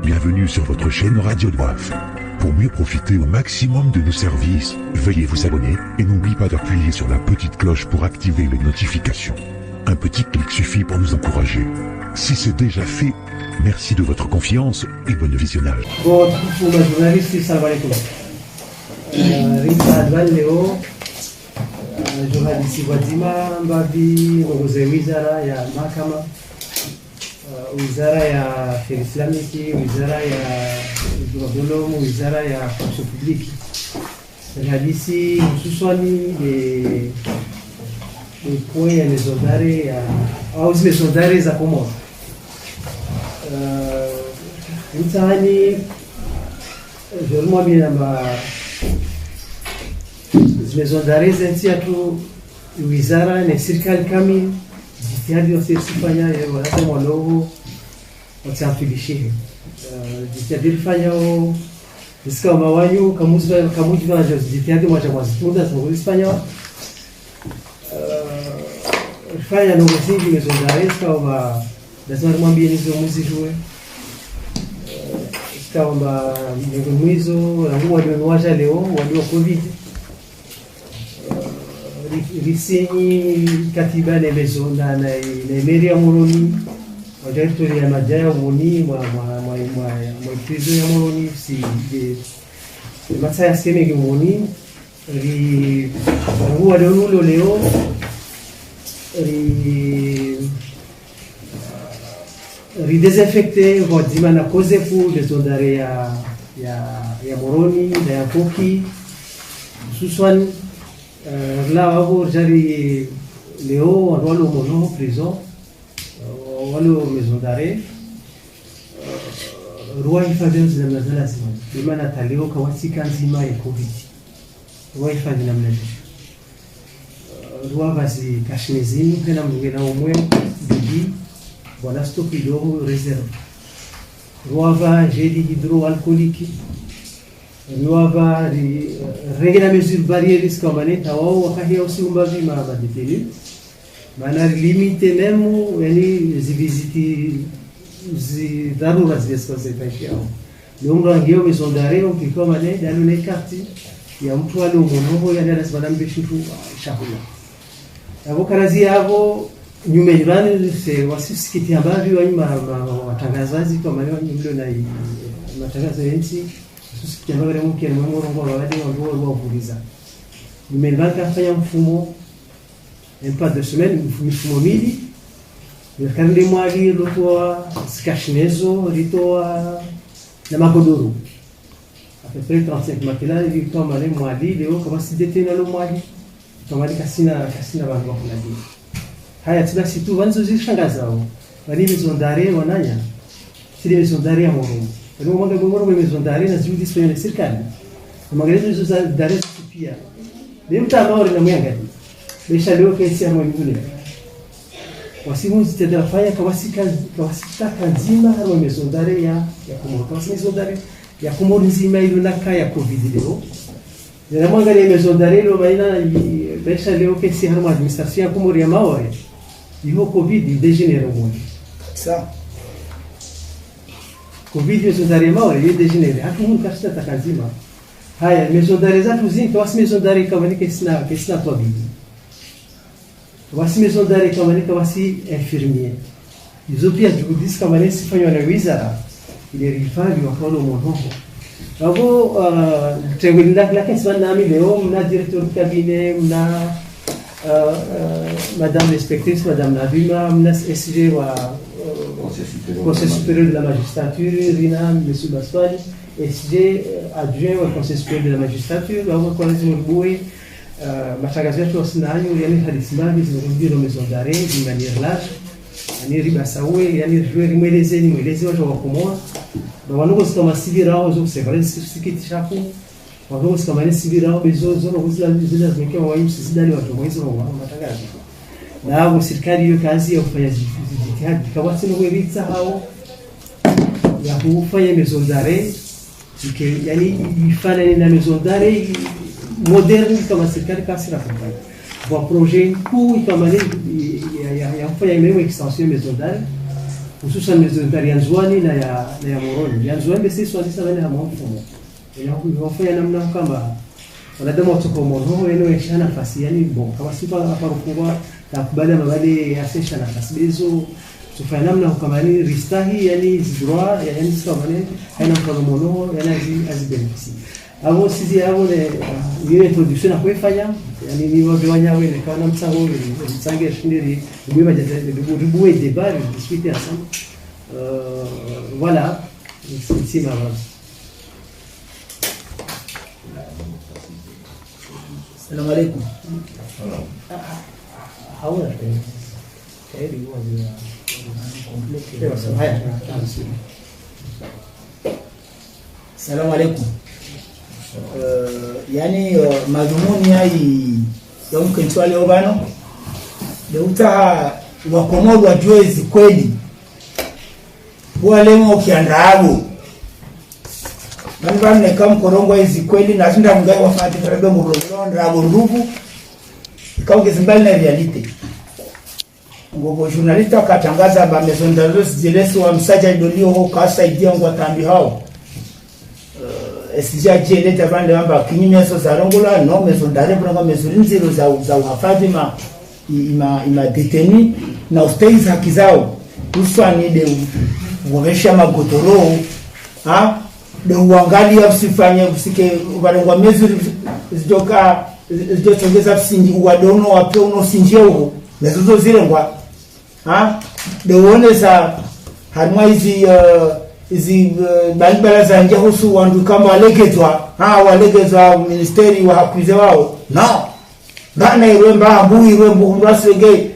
bienvenue sur votre chaîne Radio Doif. Pour mieux profiter au maximum de nos services, veuillez vous abonner et n'oubliez pas d'appuyer sur la petite cloche pour activer les notifications. Un petit clic suffit pour nous encourager. Si c'est déjà fait, merci de votre confiance et bon visionnage. Bon, pour ma journaliste, salam alaikum. Rita Adwan leo journalist Gwajima Mbavi mwongozi wizara ya mahakama, wizara ya afya islamiki, wizara ya udolomu, wizara ya fonction publique. Journalist hususani les points ya maison d'arrêt ya au maison d'arrêt za Komoro. Mtaani jormo bila maison d'arrêt zentia tu wizara na serikali kamili jitihadi wasifanya hata mwalogo watafilishe jitihadi fanyao iska mawanyu kamuji na jitihadi moja kwa zitunda za Hispania fanya no msingi maison d'arrêt kama lazima mwambie nizo muzijue kama mwizo na huwa ndio waja leo walio covid riseni katiba na maison na meria Moroni directeur ya majaya Moroni mwa prison ya Moroni si de masaya sema que Moroni ri huwa leo désinfecter votre na cause pour les ondare ya Moroni na ya Koki suswan la wao jari leo walo mono prison walo maison d'arrêt roi ifadhi za mnazala sima bimana taleo kawasika nzima ya covid roi ifadhi na mnaje roi basi kashinezini tena mngena umwe bibi voilà stop kidogo réserve roava gel hydroalcoolique roava règle mesure barrières comme maneta wao wakahia usiumbavi ma détenu maana limite même yani ziviziti zi dharura zisizokuwa zipashao ndio ngio maison d'arrêt ukiko mane dalu na carte ya mtu wale umonoho yani lazima mbishifu shahula abo karazi yabo nyume jirani se wasisikiti ambavyo watangazaji kwa maana nyume na matangazo yensi susikiti ambavyo mke na mwangu kwa wale wao wavuliza nyume banka fanya mfumo pas de semaine mfumo mili yakande mwali lotoa skashnezo ritoa na makodoro à peu près 35 makila ili kama le mwali leo kama si detena lo mwali kama kasina bango kwa ndio haya tibasi tu wanzo zishangazao bali maison d'arrêt wananya si maison d'arrêt ya Moroni ndio mwanga maison d'arrêt na zidi sio serikali magalezo maison d'arrêt pia ndio mtamao na mwanga besha leo kesi ya mwingine wasimu zitadafanya kawasika nzima hapo maison d'arrêt ya Komoro kwa maison d'arrêt ya Komoro nzima ile naka ya covid leo ndio mwanga ile maison d'arrêt leo baina besha leo kesi ya administration ya Komoro ya Maore hiyo covid degenera muito ça covid maison d'arrêt Maore ile degenera hapo mtu kashita takazima haya maison d'arrêt zatu zinto wasi maison d'arrêt kama ni kesi na covid wasi maison d'arrêt kama ni wasi infirmier hizo pia juhudi kama ni sifanywa na wizara ile rifali wa kwa mono hapo tewinda la kesi wana leo mna directeur de cabinet mna madame l'inspectrice madame Navima mna SG wa conseil supérieur de la magistrature Rina monsieur Baswani SG adjoint au conseil supérieur de la magistrature hapo kwa lazima mbue matangazo yetu wasinayo yani hadisimami zinarudia maison d'arrêt d'une manière large yani ribasawe yani mweleze watu wa kumoa na wanoko kama sibirao zo kusema sikiti chafu wanoko kama sibirao bezozo no kuzila zimekea wa yusi zidali watu mwezo wa matangazo na hapo serikali hiyo kazi ya kufanya jitihadi kama sio kueleza hao ya kufanya maison d'arrêt yani ifanye na maison d'arrêt moderne kama serikali kasi na kufanya kwa projet kuu kama ile ya kufanya ile extension maison d'arrêt hususan mizuri ya Nzwani na ya Moroni. Ya Nzwani sisi swadisa bana ya mfumo inafanya namna kama wanadamu watuko Moroni eneo ya nafasi yani bon kama sipa hapa rukua takubali mabadi ya sesha nafasi hizo tufanya namna kama ni ristahi yani zidroa yani sababu haina mfano mono yani azibenefisi avo sisi avo ile introduction na kuifanya yani ni wabewanya wewe kana msango wewe msange shindiri bwiba bwiba débat discuter ensemble voilà c'est ma base. Assalamu alaikum. Hawa Assalamu alaikum. Yani madhumuni ya mkentwali obano leuta wakomodo wajuezi kweli walemo ukiandaago nani kama korongo hizi kweli na zinda ngai wafati tarebe muroro ndabo ndugu ikawa kizimbali na reality ngogo journalista katangaza ba maison d'arrêt zilesi wa msaja idolio ho kasaidia ngwa tambi hao esija jele tabande amba kinyime so zarongola no maison d'arrêt branga maison nziro za uhafadhi ima deteni na ustaiz haki zao uswani de uwesha magotoro de uangalia usifanye usike ubarengwa mezuri zidoka zidochongeza msingi uwadono wape unosinjia huo mezozo zile ngwa de uoneza harima hizi balibala za nje husu wandu kama walegezwa ministeri wa hakuize wao no bana iremba ambu irembo ndasege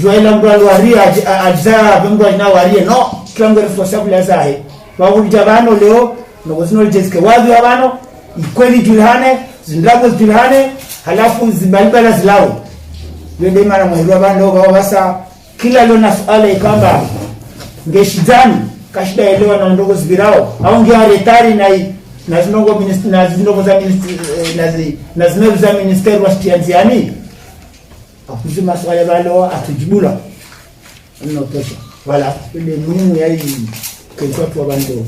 joela mbralo waria ajza bengwa ina waria no kila responsable azahe bavuja bano leo nogozino jeske wazi wabano ikweli julhane zindago julhane halafu zibalibala zilao wende mara mwirwa bano basa kila leo na swala ikamba ngeshidani kashida elewa na ndogo zibirao au ngia retari na zinongo minister na zinongo za minister na zinongo za minister wa stianziani akuzi maswala balo atujibula notosha wala ile muhimu ya hii kwa watu wa bando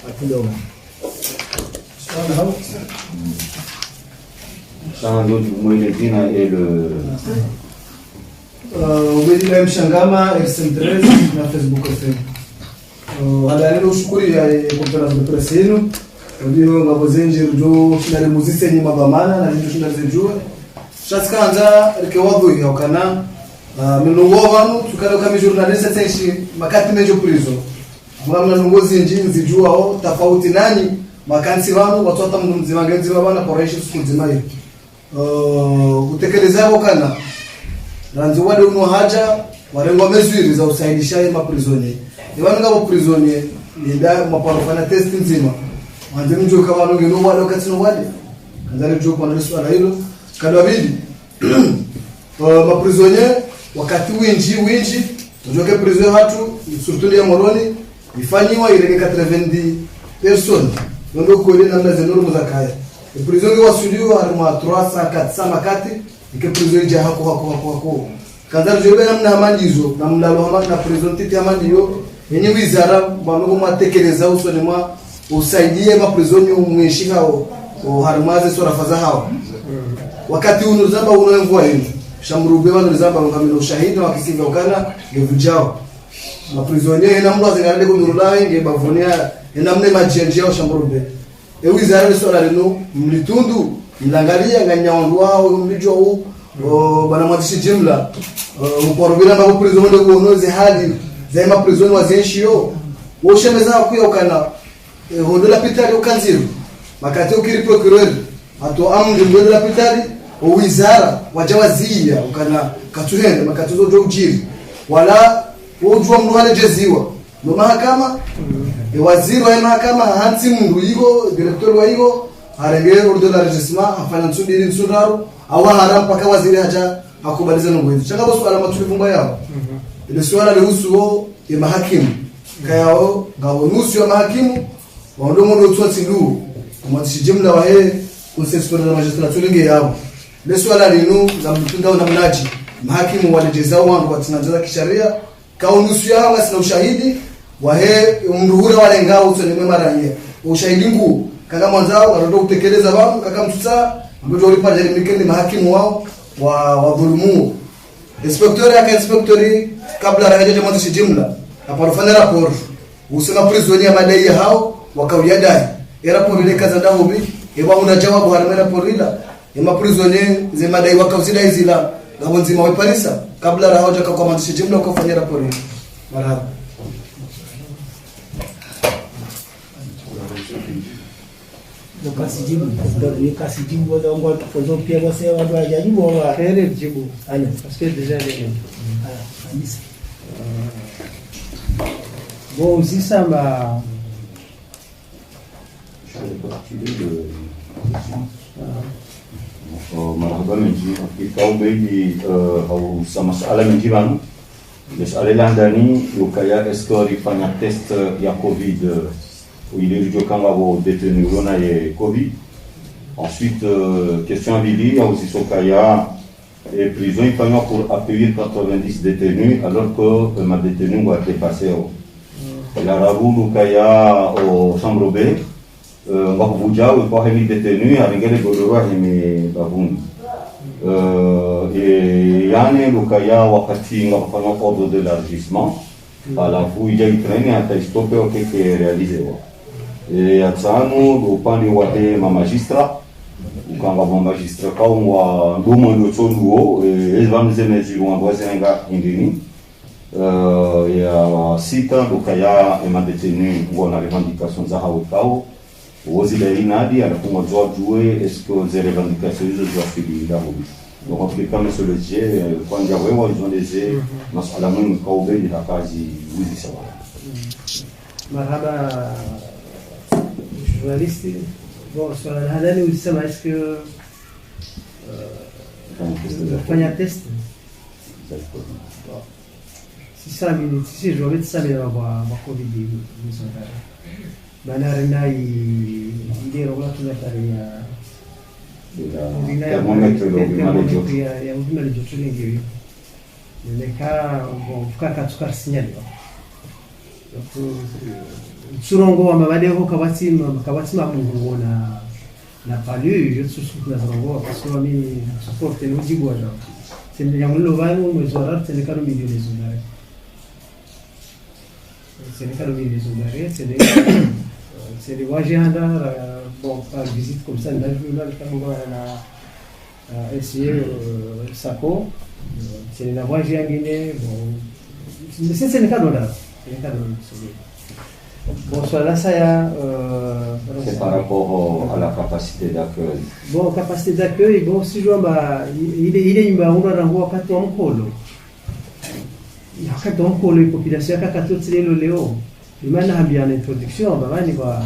atuloga Sana ndio mwele jina ile Ubedi mshangama RSM13 na Facebook FM. Hadalelo shukuri ya conference de presse yenu. Ndio ngabozenje rujo shindale muzise ni mabamana na ndio shindale zejua. Shatskanza rike wadhu ya ukana mnugo vanu tukalo kama journalist tenshi makati mejo prizo. Mwana nongozi njini zijua o tofauti nani makansi vanu watu hata mndu mzima ngenzi bana koreshi siku nzima hiyo. Utekeleza ukana ranzi wale uno haja warengo mesuri za usaidisha ma prisonnier ibanu ngabo prisonnier nida maparofana test nzima wanze mjo kwa wano ngeno wale wakati no wale kanzale mjo kwa nalo swala hilo kadwa bidi ma prisonnier wakati winji tujoke prison hatu surtout ya Moroni ifanyiwa irege 90 personnes ndio kwa ile namna za normu za kaya prison wa studio harima 300 400 makati ike prison ja hako kadar jobe namna hamandizo namlalo hamana na prison titi hamandiyo yenye wizara banogo matekeleza usone mwa usaidie ma prison umweshi hao harimaze sura faza hao wakati unuzamba unoemvua hivi shamrube wano nizamba ngamino ushahidi wakisiga ukana ngevujao ma prisonnier ina mwa zingale ko nurulaye ngebavunia ina mne majenje yao shamrube wizara ni sura lino mlitundu mlangalia nganyawandu wao mlijo huu bana mwandishi jumla uporobira mbapo prison ndio kuonoze hali za ma prison wazenshio woshemeza kuya ukana hondo la pitali ukanziru makati ukiri procureur ato amndu hondo la pitali wizara wajawazia ukana katuhende makatuzo ndio ujiri wala wojua mndu wale jeziwa no mahakama waziri wa mahakama hansi mndu hiyo director wa hiyo arengere ordo la registration afanya nsudiri nsudaro awa haram paka waziri haja akubaliza ngwezo changa bosu ala matulivumba yao ile swala lehusu ya mahakimu kayao ngawonusu ya mahakimu waondo mondo twatsi ndu kumatishi jumla wa he conseil de magistrature nge yao ile swala linu za mtunda na mnaji mahakimu walejeza wangu watinanza kisheria kaunusu yao sina ushahidi wahe mruhura wale ngao usone mema raia ushahidi nguu kaka mwanzao watoto kutekeleza wao kaka mtusa ambapo walipata mikeni mahakimu wao wa dhulumu inspector yake inspectori kabla raia jamaa mwanzo jumla aparofanya rapport usema prisonnier madai hao wakauya dai rapport ile kaza ndao bi eba una jawabu harama rapport ila ema prisonnier ze madai wakauzida izila ngabo nzima wa Parisa kabla raia jamaa kwa mwanzo jumla wakafanya rapport ile marhaba kasijibu wazongo tufozo pia wase watu hajajibu wa kile jibu ana parce que déjà les bon aussi ça m'a marhaba menji kau begi au sama soalan menji bang soalan ndani ukaya estori fanya test ya covid il est du camp au détenu on a covid ensuite question à Billy aussi Sokaya et prison il fallait pour accueillir 90 détenus alors que ma détenu va dépasser la raboul Kaya au chambre B on va vous dire quoi les détenus avec les golorois et babun et yani Lukaya wakati ngafanya ordre d'élargissement alafu ija itreni atastope okeke réalisé et atsano upande wa magistra ukanga wa magistra kwa ndumo ndio tsonduo ezvamze meziru ngwazenga indini ya sita Lukaya ema détenu ngona revendication za hawakao wozile inadi alafunga doit jouer est-ce que les revendications doivent suivre là donc en tout cas monsieur le G quand il y a vraiment ils ont des masala mungu kaube ni kazi wizi sawa marhaba journaliste bon sur la hadani ulisema est-ce que fanya test si ça minutes si je vais ça mais va covid ni sonda bana rena ile rola tunataria ya huduma ya joto lingi neka mfukaka tukarsinyaliwa surongo wa mabade ho kabatima mungu na palu yosusu na surongo parce que mimi support le jibu ajo c'est ya mulo vanu mzorar c'est le cas milieu des zonare c'est le cas milieu des zonare c'est les wajihanda bon par visite comme ça là je vais essayer Sako c'est la wajihangine bon c'est le cas là c'est le cas bon soit là ça ya c'est par rapport à la capacité d'accueil bon capacité d'accueil bon si je vois il est imba rango wakati wa mkolo wakati wa mkolo population yakakatotile leo imana hambia na introduction babani kwa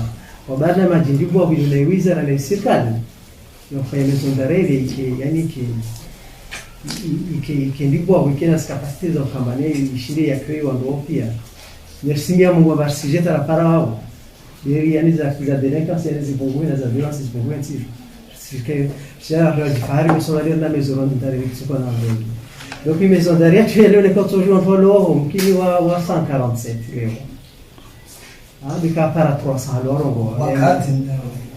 baada ya majindibu wa bila wizara na serikali nafanya maison d'arrêt yani ki ndipo wikena capacité za kambane ishinde ya kwao wando pia merci ya Mungu barsijeta la para wao yani za delinquance za bongo na za violence bongo anti c'est já fare maison d'arrêt na maison d'arrêt que quoi na donc maison d'arrêt tu es là les quand on joue en follow qui wa 147 bika para 300 lorongo wakati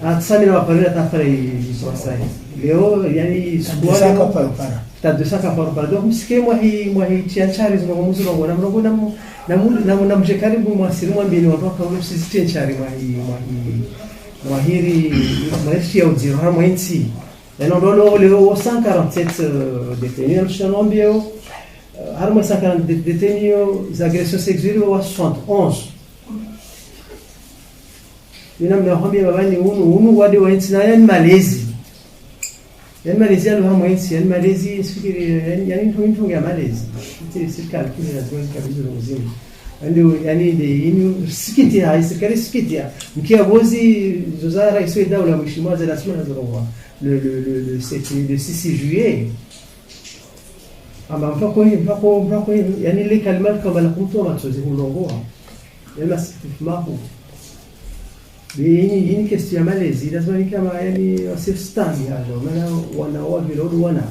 atsami na waparira tafari sosai leo yani saka para ta 200 para donc msike mwahi tianchari zino muzurongo na mrongo na mje karibu mwasiri mwambini watoka ule msisi tianchari mwahiri mwashi ya ujiro ha mwensi eno leo 147 détenus mshanombio harmo 140 détenus za agression sexuelle wa 71 nina mnakwambia babani unu wade wa nchi na yani malezi alo hamu nchi yani malezi sikiri yani ndio ya malezi serikali kile lazima kabisa mzima ndio yani inu sikitia serikali sikitia mkia bozi zozara iso daula mheshimiwa za lazima nazoroa le 6 juillet ama mpako yani ile kalima kama la kumtoa machozi kulongoa yani masififu ini question ya malezi lazima ni kama yani wasistani hapo maana wanaoa virodo wana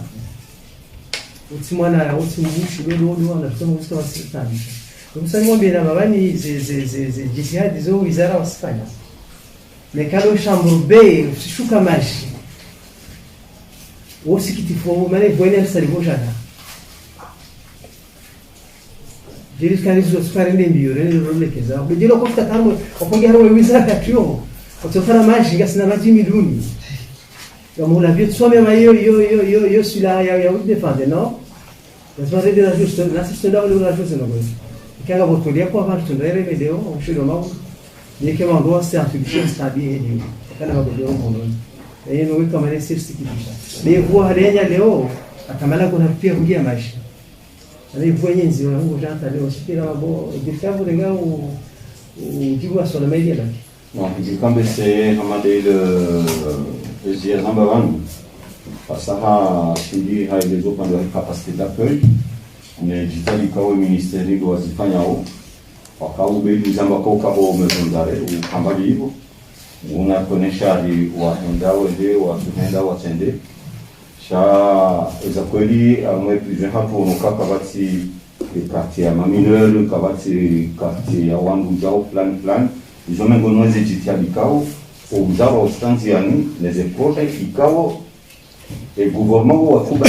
utimwana utimbushi virodo wana kusema wasistani kumsangombe na mabani ze jitihadi zo wizara wasifanya mekalo shamburbe usishuka maji wosikitifu mane bwene salivojana jiri kanizo sfarende mbio rene rolekeza bujiro kofta tarmo okongera wizara katyo otofara maji ngasina maji milioni comme on l'a vu soi même yo celui-là ya défendre non la soirée de la juste la c'est là où la chose non quand on va dire quoi va se réveiller vidéo on chez le monde ni que mon doigt c'est un truc c'est bien ni quand on va dire on bon et nous comme les c'est ce qui dit mais voir lenya leo akamala kuna pia kuingia maisha ali voyez nzio ngo janta leo sikira mabo defavu lenga ujibu sur le média là non je quand c'est amade le zia number 1 pasaha sindi hailezo pande ya capacité d'accueil ne jitali kwa ministeri do wazifanya hao wakaube nizamba kwa kabo mezondare ukambaji hivyo una konesha ri waendao ndio watuenda watende sha za kweli amwe plus hapo unokaka bati quartier ya mamineur kabati quartier ya wangu jao plan ils ont même gonweze jitali kao uzao ostanziani les projets ikao e gouvernement wa kuba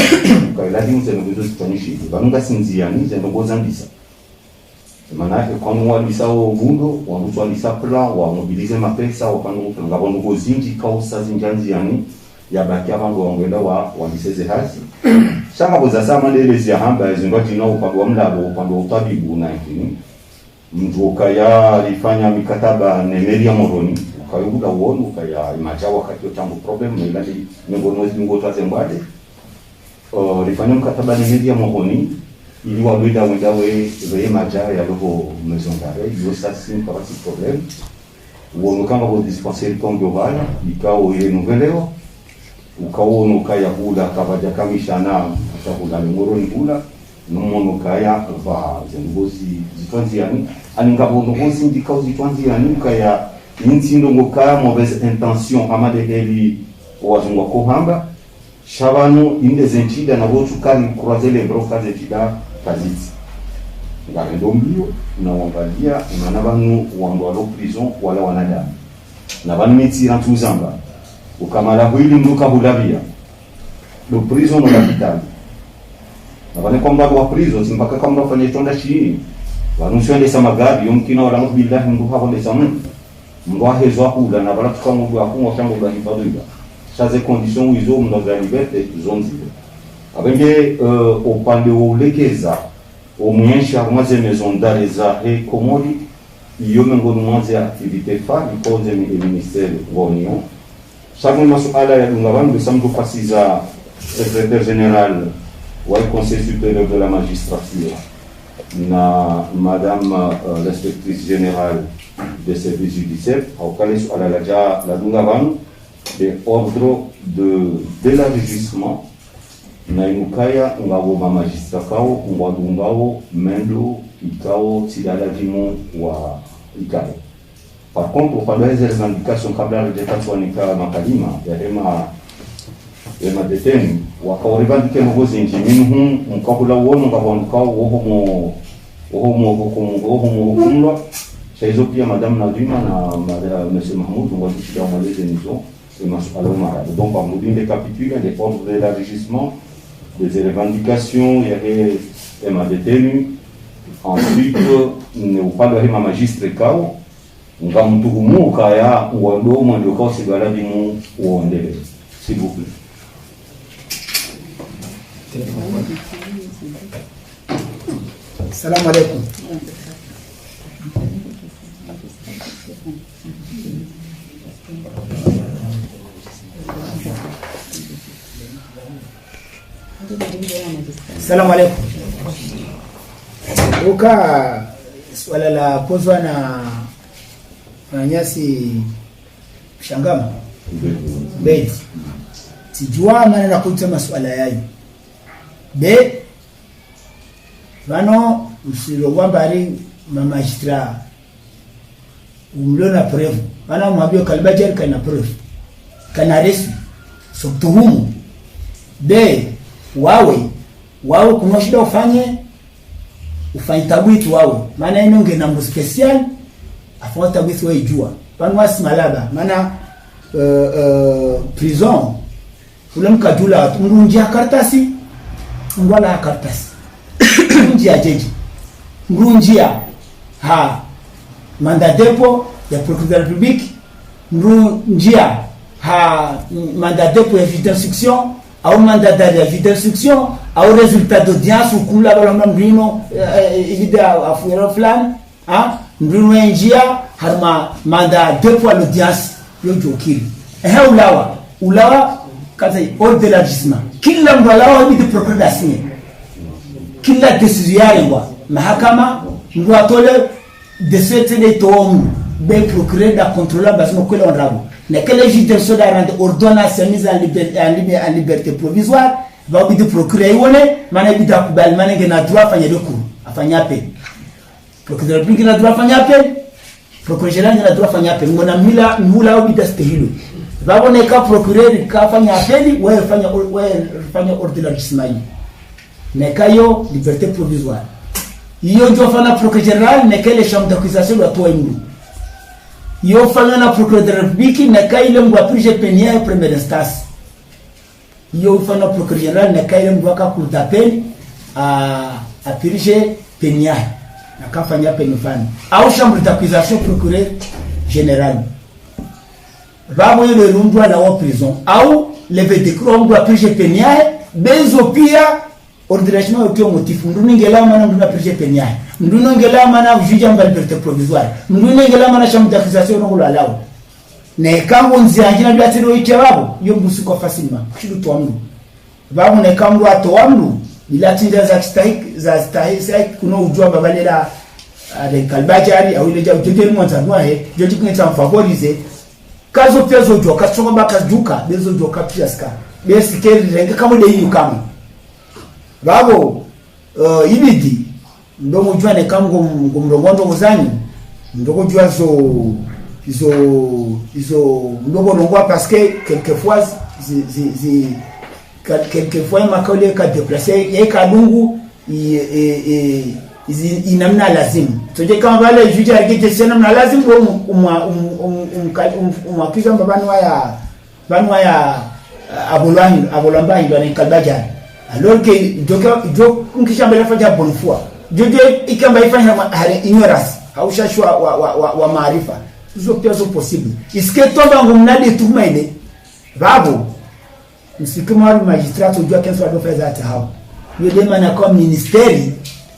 kailadi mzeno zitanishi banunga sinziani zendo zambisa maana kwa mwalisa ovundo wamutwalisa plan wa mobiliser mapesa wapanu ngabonu gozinji kausa zinjanziani ya baki abantu wangenda wa miseze hasi shaka boza sama lelezi ya hamba zindo jina upande wa mlabo upande wa utabibu na ngini mjuka ya lifanya mikataba nemeli ya moroni kayuda wonu kaya imaja wakati otambo problem nilali ngonozi ngota zembade lifanya mkataba nemeli ya moroni ili wawida wendawe veye maja ya loho maison d'arrêt yo sasi kabati problem wonu kanga bo dispensaire global ikao ile nouvelleo ukao no kaya hula kabaja kamishana atakula moroni hula nomono kaya va zengozi zitwanziani aningabo ngozi ndikao zitwanziani kaya intindo ngoka mauvaise intention amade eli wazungwa kohamba shabanu inde zentida na botu kali croiser les bras kaze tida kaziti ngare mbio na wangalia na banu wangwa lo prison wala wanadamu na banu mitira tuzamba ukamala hili mluka bulavia lo prison no capital na banu kwamba wa prison simpaka kama wafanye tonda chini wanuswende samagabi yomkina wala mbillahi ndu hapo lesamu mwa hezo akula na bala tukamu wa kungo chango ba hifadhiwa chaze condition wizo mndo za liberté zonzi abenge opande olekeza omuyensha mwaze maison d'arrêt za he komori iyo mengo mwaze activité fa ipose mi ministère wonio chaque masuala ya dungabandu samdu fasiza secrétaire général wa conseil supérieur de la magistrature na madame l'inspectrice générale des services judiciaires au calais à la dungavan des ordres de l'élargissement na inukaya ngabo ma magistrat kao ngwadungao mendo ikao tidala dimo wa ikao. Par contre au pendant les revendications kabla de tatwanika makalima ya ema detenu wakaorivandike ngozi njiminu mkabula wono ngabondukao oho kumwa saizo pia madame Nadima na monsieur Mahmoud on va discuter en malais des niveaux et masuala mara donc par module des capitules des ordres d'élargissement des revendications il y avait ema detenu ensuite ne upande wa magistre kao ngamtuhumu kaya uondo mwendo kao sigala bimu uondele s'il vous plaît. Assalamu alaikum. Assalamu alaikum. Uka swala la pozwa na nyasi shangama beti sijua maana na kuita masuala yayo be vano usiro wambari magistra umlona preuve bana mwabio kalbajer kana preuve kana resi sotuhumu be wawe kuna shida ufanye ufanye tabwiti wao maana ino ngena mu special afanya tabwiti wao jua panwa simalaba maana prison ule mkadula mrunjia kartasi ngwala kartasi mrunjia jeji mrunjia ha mandat dépôt ya procureur de la République mrunjia ha mandat dépôt ya juge d'instruction au mandat d'arrêt ya juge d'instruction au résultat d'audience ukula bala mrino ilida afuera fulani ha mrino njia harma mandat dépôt à l'audience yojokili ulawa kaza ordre d'élargissement kila mbalawa ni procureur d'assigne kila décision yangwa mahakama ndo atole de cette de tom be procureur da contrôler basmo ko le onrabo na kele juge da rendre ordonnance mise en liberté provisoire va bi de procureur yone mana bi da kubal mana ngena droit fanya recours afanya appel procureur bi ngena droit fanya appel procureur général ngena droit fanya appel ngona mula bi da stehilo babone ka procureur ka fanya appel wewe fanya ordre d'élargissement ne kayo liberté provisoire iyo ndio fanya procureur général ne kele chambre d'accusation la toi ingu iyo fanya na procureur de la République ne kaile mwa purge pénale première instance iyo fanya procureur général ne kaile mwa ka cour d'appel à purge pénale na kafanya penifani au chambre d'accusation procureur général vamo ile rundwa la wa prison au lever de crom doit purge pénale bezo pia ordination au motif nduningela mana nduna purge pénale ndunongela mana juge en liberté provisoire nduningela mana chambre d'accusation no la lao ne kango nzianjina biatiro itebabo yo musuko facilement kidu twamu vamo ne kango atwamu bila tinda za stahi kuno ujua babalela de kalbajari au ile ja ujeni mwanza noe joji kuneta favoriser kazo pezo joka tsonga baka duka bezo joka piaska besi keri renga kama de hiyo kama babo ibidi ndomo jua ne kango ngomrongondo muzani ndoko jua izo ndogo nongwa parce que quelquefois quelquefois makole ka déplacer yeka lungu inamna lazima toje kama vale juja alikeje sana na lazima umwakiza banwa ya abolamba ndo anikalbaja alors que jo nkishamba lafanya bonne foi joje ikamba ifanya ignorance haushashwa wa maarifa hizo pia zo possible iske tomba ngumnadi tumaile babo msikima magistrat ujua kenso adofeza hata hao yule mana kwa ministeri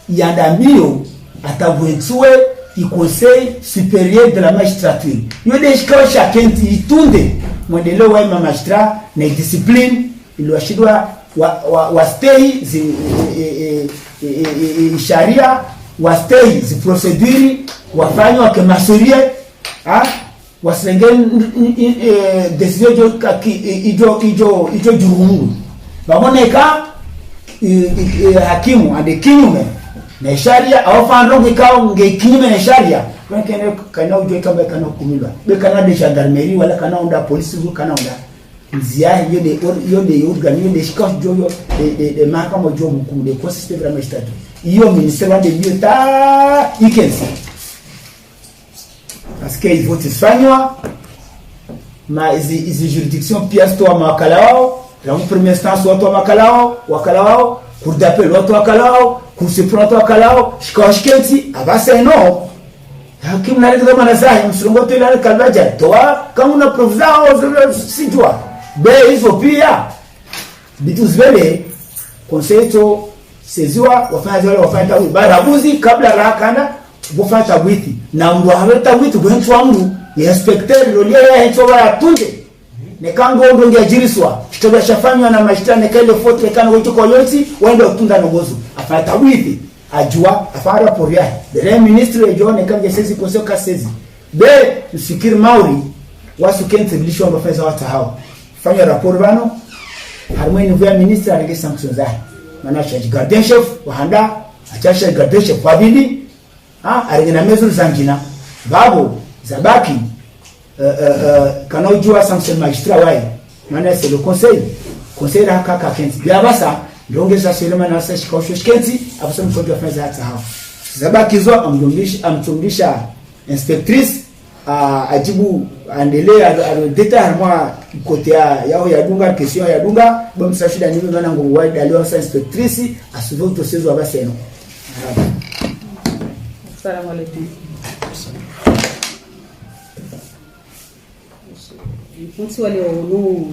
yandamio atavwetswe i conseil supérieur de la magistrature yule shikao shakenti itunde mwendeleo wa magistrat na discipline iliwashidwa wa stay sharia wa stay zi procedure wafanywa kama sheria wasengeni decision ijo jurumu baboneka hakimu ande kinyume na sharia au fando kikao ngekinyume na sharia wengine kana ujue kama kana kumilwa be kana de gendarmerie wala kana onda polisi kana onda nzia yode organi de shikao joyo de mahakama jo mkuu de consiste vraiment statut iyo ministère de Dieu ta ikensi parce que il faut tisfanywa ma izi juridiction pièce to makalao la première instance watu wakalao cour d'appel watu wakalao cour suprême watu wakalao shikashikenti abasa no hakimu na ndio maana zahi msulongoto ile kalbaja toa kama una proof zao sijua be hizo pia bitu zile conseil seziwa wafanya tawi barabuzi kabla rakana bufata witi na ndo haweta witi bwenchwa mru ya inspecteur lolia ya hichoba ya tunde ne kango ndo ngiajiriswa kitoba shafanywa na mashtaka kale foto kana wito kwa yoti wende utunda nogozo afata witi ajua afara poria the ministre John kanje sisi kosoka sezi be usikiri mauri wasu kente bilisho ambafeza wata hao fanya rapport bano harmoni vya ministre alege sanctions zake maana gardien chef wahanda achasha gardien chef wabili arengena mezo zangina babo zabaki kana ujua sanction magistrat wai maana c'est le conseil haka kenti yabasa ndongeza selema na sasa shikosho kenti abasema kwa fanya hata hao zabakizwa amchungisha inspectrice ajibu endelea deta harma kote yao ya dunga question ya dunga bon msashida ni mwana ngo wide aliwa sa inspectrice asuvu tosezo abaseno. Assalamu alaikum. Mtu wale ono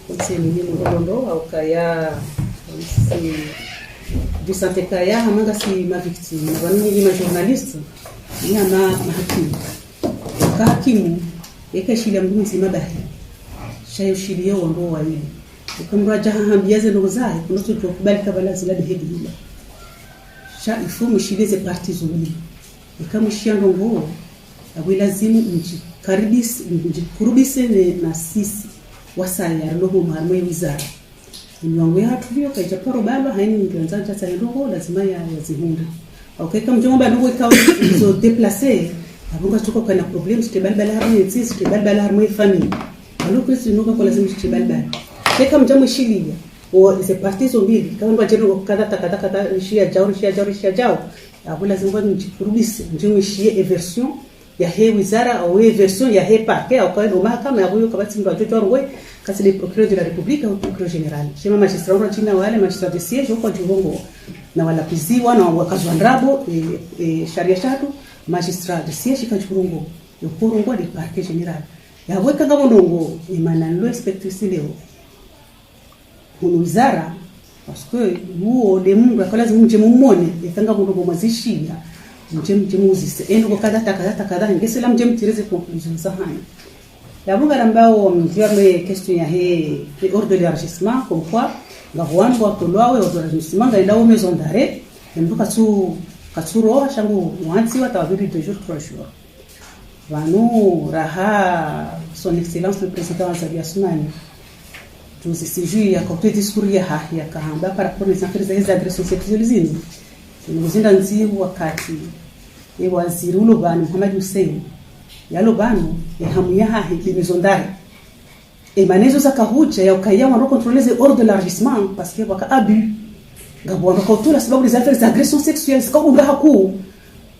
konse ni ngondo au kaya si du santé kaya hamanga si ma victime wani ni ma journaliste ni ama hakimu hakimu yakashilia mtu mzima bahi shayo shilia wondo wawili ukamra jaha hambiaze ndo zai kuna tu kubali kabla zila hedi sha ifumu shileze parties zuri ikamshia ndongo awilazimu nji kurubise na sisi wasaya roho marmwe wizara niwangu ya tulio kaja paro baba haini ngianza cha roho lazima ya zihunda okay kama mjomba ndogo ikawa zo déplacer abunga tuko kana problem sitebalbala harmwe sisi sitebalbala harmwe family alors que nuko kwa lazima sitebalbala kama mjomba shilia o ze parties mbili kama mbajero kada shia jao abu lazima njikurubise njimishie version ya he wizara au version ya he parquet au kwa mahakama ya huyo kabati ndo ajojo rwe kasi le procureur de la république au procureur général chema magistrat wa china wale magistrat de siège huko Jibongo na wala piziwa na wakazi wa Ndrabo sharia tatu magistrat de siège kwa Jibongo yokurungwa de parquet général ya weka ngabo ndongo imana lo inspectrice leo huno wizara parce que huo de mungu akalazi mje mumone ikanga ndongo mazishia mje muzise endo ko kada ngesela mje mtireze conclusion sahani la bunga ambao mjue question ya he ordre d'élargissement comme quoi la rwanda wa tolwawe ordre d'élargissement ngaenda au maison d'arrêt nduka tu katsuro shangu wanzi watawabiri 2 jours 3 jours vanu raha son excellence le président Azali Assoumani tuzi sijui ya côté discours ya kahamba par rapport aux affaires des agressions sexuelles Nikuzinda nzihu wakati waziri ulobani Muhammad Hussein yalobano hamu ya hahi limizondari manezo za kahucha ya ukaya wano contrôler les ordres de l'élargissement parce que waka abus ngabo wano kontrola sababu les affaires d'agression sexuelle ska unga haku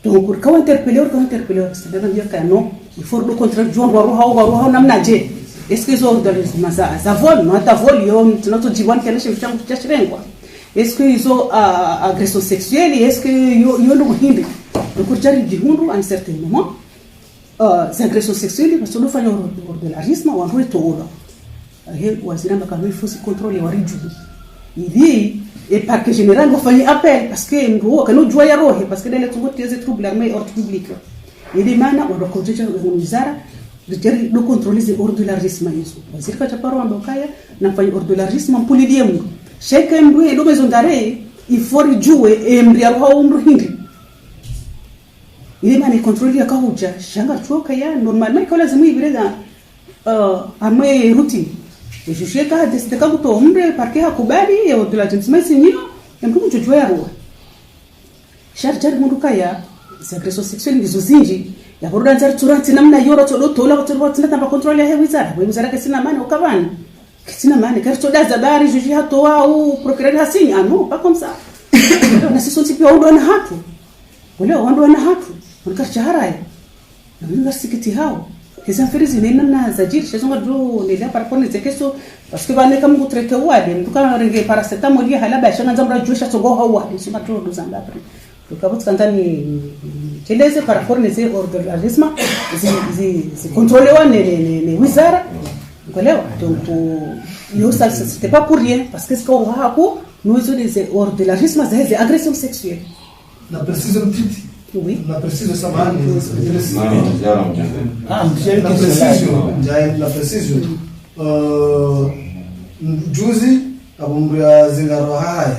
donc quand interpeller c'est-à-dire dire que non il faut le contrôle du waruha namna je est-ce que les ordres de l'élargissement za vol non ta vol yo tunato jiwan keleshe mchango chashirengwa est-ce que ils ont agression sexuelle et est-ce que yo no hindi donc kurjari dihundu à un certain moment ces agressions sexuelles parce que nous faisons ordre de l'élargissement ou en retour he wazira mbaka il faut se contrôler wariju il et parquet général va faire appel parce que ndo kana jua ya rohe parce que les troubles armés ordre public il maana on reconnaît wizara de contrôler les ordres de l'élargissement hizo waziri kwa chaparo ambokaya na fanya ordre de l'élargissement polidie mungu cheka mwe ndo maison d'arrêt il faut jouer mri aroha umru hindi il maana contrôler akahuja shanga choka ya normalement kwa lazima ibireza amwe routine et je sais que c'est quand tu ombre parquet hakubali ya ordre de l'élargissement sinyo mtu mchojwa ya roha charger mundu kaya agression sexuelle ndizo zinji ya boruda nzari turanti namna yoro tola watu tamba control ya wizara kesina maana ukavani kesina maana karto daza bari juji hato au procureur hasini non pas comme ça na sisi sisi pia ndo na hatu wale ndo na hatu unakarcha harai na university hao hizo affaires zinena zajiri shazonga do ndio par rapport aux questions parce que bane kama kutrete wale mtuka renge paracetamol ya halaba shanga nzamra juisha togo hawa sima to do zamba tukabut kantani cheleze par rapport aux ordres de l'élargissement c'est contrôlé ne wizara ngolewa donc yo ça c'était pas pour rien parce que ce qu'on a hapo nous des ordres de l'élargissement c'est agression sexuelle la précision petite oui la précision samani la précision juzi abumria zingaro haya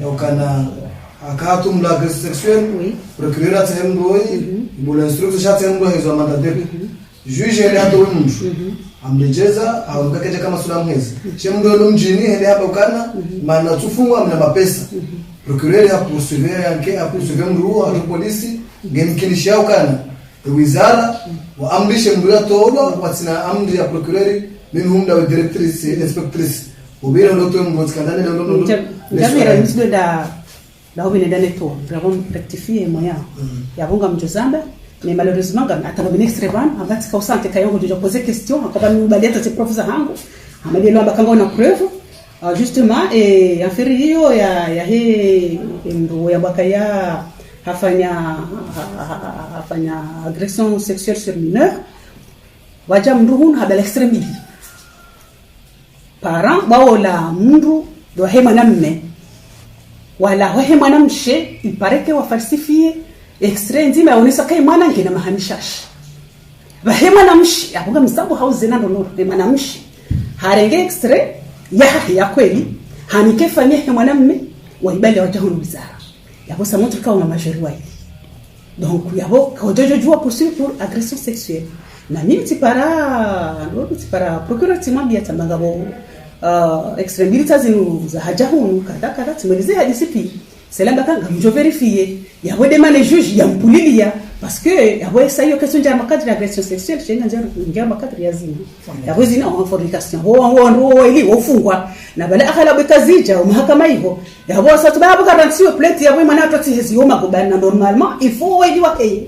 yokana akatum la agression sexuelle procureur atsembo ibula instruction chatsembo hizo mandat juge ele hato mtu amrejeza aongekeje kama sura mwezi chemdo lo mjini ele hapa ukana maana tufungwa mna mapesa procureur ya poursuivre yake poursuivre mru wa polisi ngemkinisha ukana wizara wa amrishe mru ya todo watina amri ya procureur mimi humda wa directrice inspectrice ubira ndo to mbo skandale ndo jamira misdo da là où il est dans les tours nous avons rectifié moyen yavonga mjozamba mais malheureusement quand atabini extrêmement avati ka usante kayongo de poser question akaba nubaleta te professeur hangu amali lomba kanga na preuve justement et affaire hiyo ya he ndo ya bakaya hafanya agression sexuelle sur mineur waja mndu habala extremity parent baola mndu do he mwanamme wala he mwanamshe il paraît que wa falsifier extrait nzima yaonesa kai mwana ngena mahanishashi bahe mwanamshi abuga msambo hauzena ndo ndo mwanamshi harenge extrait ya kweli hanike fanye he mwanamme waibali wajahunu bizara yabo sa montre ka una majorité donc yabo kojojo jua poursuivre pour agression sexuelle na mimi tipara procureur timambia tambanga bo extreme militants za hajahunu kada timelize hadisipi selamba kanga mjo vérifier yabo demande juge ya mpulilia parce que yabo essayo question ya makadri agression sexuelle chenga ngia makadri ya zina yabo zina en fornication ho ili ofungwa na bale akala bekazija mahakama hivyo yabo sasa baba garantie plate yabo mwana atoti hezi homa kubana normalement il faut ili wake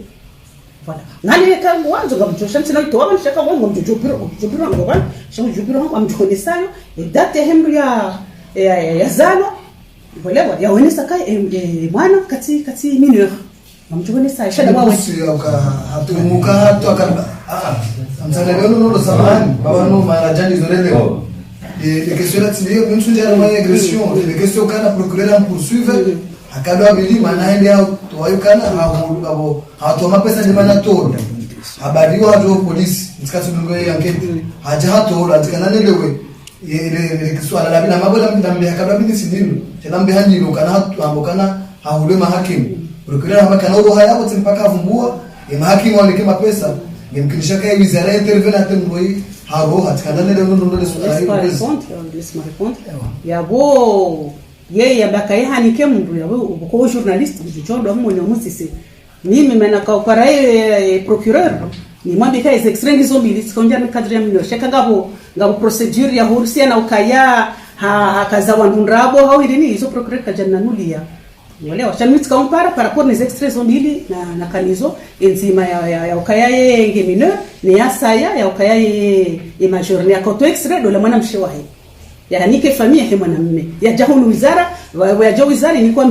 voilà nani kama wanzo ngamjosha nsina ito waba nshaka wango mjopiro ngoba shangu jopiro ngo amjonesayo date hemru ya zalo volewa yaonesa kai mwana kati mineur amjonesayo shada wawe hatumuka hatu akaba amsalego no samani baba no marajani zorele les questions là tu même sous la agression les questions kana procureur en poursuivre akadwa bili manaende au toyukana hatoma pesa ni mana toro habariwa jo police msikatulungo yankete haja hatoro atikana nelewe ile kiswala la bina mabola mdambe akadwa bili sidinu tena hanjiro kana hatu ambokana haule mahakimu procureur ambakana uro haya wote mpaka avumbua mahakimu walekema pesa ngemkinisha kai wizara intervene atemroi haro hatikana nelewe ndo swala hiyo laisse-moi répondre yabo yeye abakaye hanike mndu yawe uko journaliste bijondo mwenye musisi mimi mena ka para procureur ni mwambi ka extrême zombi sikonja na cadre ya minyo shaka ngabo procedure ya hurusia na ukaya kaza wandundrabo au ilini hizo procureur kajana nulia wale washamiti compara par rapport les extraits zombi na kanizo enzima ya ukaya yenge mineur ni asaya ya ukaya ye major ni akoto extrait do la mwana mshewahi yani ke familia he mwanamume ya jahunu wizara wa jo wizara ni kwa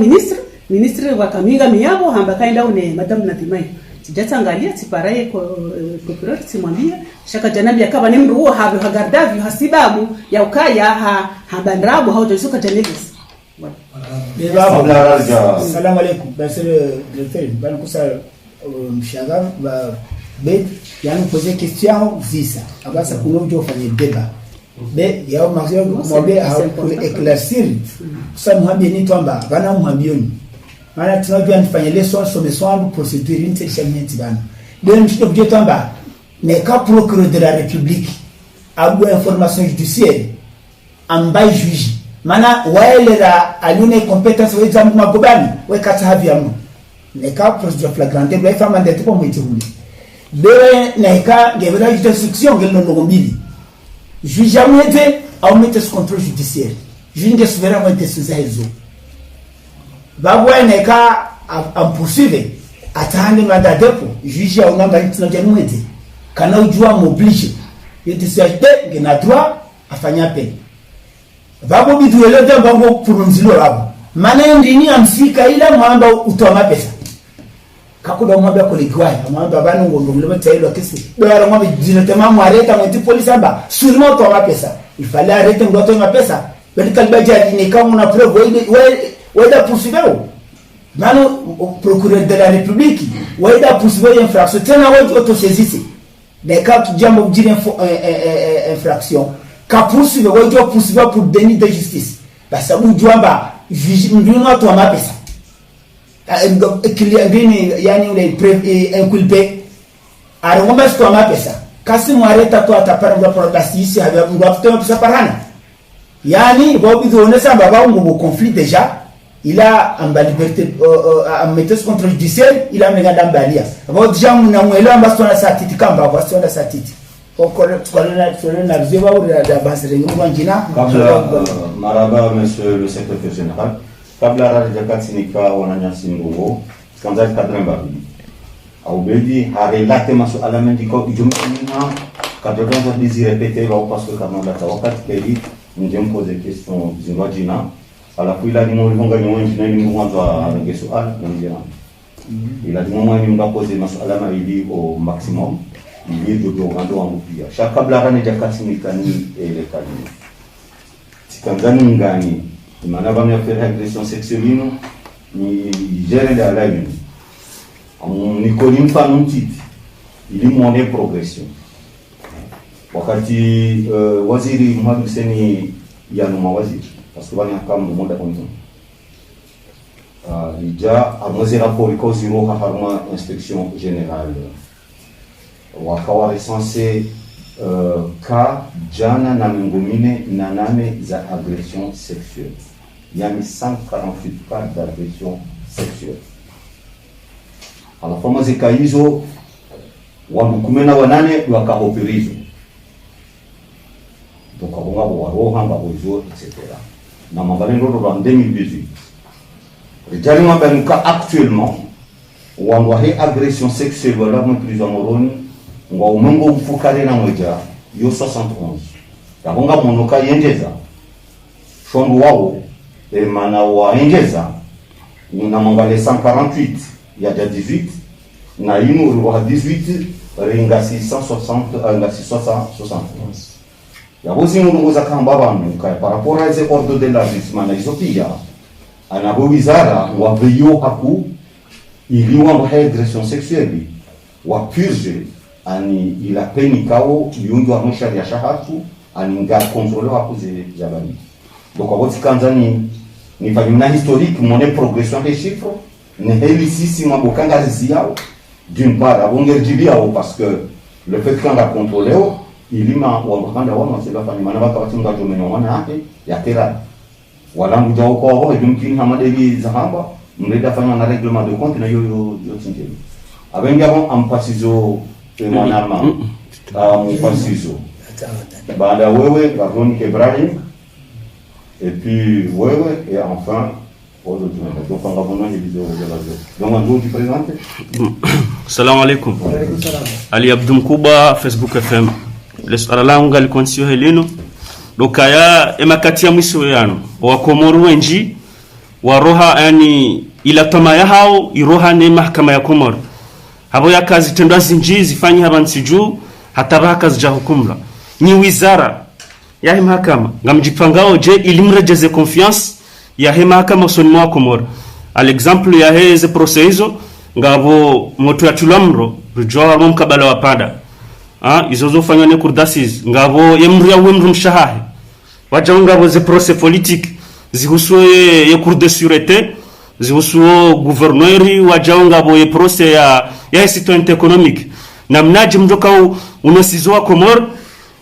ministre wakaminga miyabo hamba kaenda une madam Natimai sijatangalia tiparaye kwa procureur simwambia shaka janabi akaba ni mruo habu hagardavi hasibabu ya ukaya habandrabu haujosuka janegis Assalamu alaikum monsieur le directeur ban kusa mshagam ba bet yani poser question visa abasa kunojo fanye débat mais yao mazio kumwambia pour éclaircir ça mwambie ni twamba bana mwambioni maana tunajua nifanye leçon somation procédure intelligente bana ndio mshito kujua twamba mais quand procureur de la république a eu information judiciaire ambaye juge maana waelera alune compétence wa exam magobani we kata havi amu mais quand procédure flagrante ba fama ndete kwa mwiti huli bewe na ka ngebela instruction ngelo ngombili juge amete au mettre ce contrôle judiciaire juge ngesuvera mo décision hizo babwa neka am poursuivre atahande manda depo juge au namba itinoja mwete kana ujua m'oblige yetisiate ngena droit afanya pe babo bidu ele dembo purumzilo rabo maana ndini amsika ila mwamba utoma pesa kakuda mwamba kolegwai mwamba bana ngondo mlema tailo kesi bora mwamba directement mwareta mwiti police aba sûrement utoma pesa il fallait arrêter ngoto ma pesa bali kalbaja ni kama una preuve waida poursuivre mano procureur de la république waida poursuivre infraction tena waida autosaisir des cas qui jambo dire infraction ka poursuivre waida poursuivre pour déni de justice basa ujwamba ndino utoma pesa yani ule inculpé arongomba stoma pesa kasi mwareta to atapara ngwa protestisi habibu ngwa tutema pesa parana yani bobi zonesa baba ngo conflit déjà il a en liberté en mettre contre judiciaire il a menga dambalia bo déjà muna mwelo ambastona satiti kamba ambastona satiti okole tukala na rzewa uri da basere ngwa ngina maraba monsieur le secrétaire général kabla raja katsinika wananyasi ndungo kanza kadremba au bedi harelate masuala mengi kwa ijumina kadonzo dizi répéter va parce que quand on a wakati keli nje mpoze question zingwajina alafu ila ni mwonga nyonji na ni mwanzo ange swali na njema ila ni mwani mbapoze masuala mawili au maximum ili ndio ngando wangu pia shaka kabla raja katsinika ni ile kali tikanzani ngani maana bamya faire agression sexuelle ni gere de la vie ni kolim fanu titi ili mwone progression wakati waziri Muhammad Hussein yanuma waziri parce que banya kama monde konzo ija amoze rapport ko zero harma inspection générale wakawa recensé cas jana na ngomine na nane za agression sexuelle yani 148 cas d'agression sexuelle alafu mazika hizo wakumena wanane wakaoperizo donc abonga waroha ngabozo etc na mabalendo ro en 2018 rijali mabanuka actuellement wangwahe agression sexuelle wala mprizo moroni ngwa umungo ufukare na moja yo 71 yabonga monoka yengeza shombo wao mana wa yengeza na mangale 148 ya 18 na inu wa 18 ringa 660 nga 671 ya bosi mungu za kamba bantu kai par rapport à ces ordres de la justice na isopia ana wizara wa veyo haku iliwa wa agression sexuelle wa purge ani ila peni kao liundu wa mshari ya shahatu ani nga contrôler haku za bani donc wati kanzani ni fanyina historique monnaie progression des chiffres ne helisisi mabokanga ziao d'une part abongerjibia parce que le fait qu'on a contrôlé ilima wabakanda wana sema fanya maana baka watunga jomeno wana yake ya tera wala mjao kwa wao jumkini hamadeli zahamba mleta fanya na règlement de compte na yo tinjeli abenga bon ampasizo mwanama mpasizo baada wewe Veronica Ibrahim et puis wewe et enfin donc on va vous donner vidéo de la vidéo donc on vous présente. Assalamu alaikum. Ali Abdou Mkuba, Facebook FM. Lesala langu alikonsio helino dokaya emakati ya mwiso yano wa Komoro wenji wa roha yani ila tamaya hao iroha ne mahakama ya Komoro habo ya kazi tendwa zinji zifanyi habansiju hata baka zija hukumla ni wizara ya mahakama ngamjipangao je ilimrejeze confiance ya mahakama usoni wa Komoro al exemple ya heze proceso ngabo moto ya tulamro rujoa mkabala wa pada izozo fanywa ne kurdasiz ngabo yemri ya wemru mshahahe waja ngabo ze procès politique zihusuo ye cour de sûreté zihusuo gouverneur waja ngabo ye procès ya citoyenneté économique na mnaji mjoka unosizo wa Komoro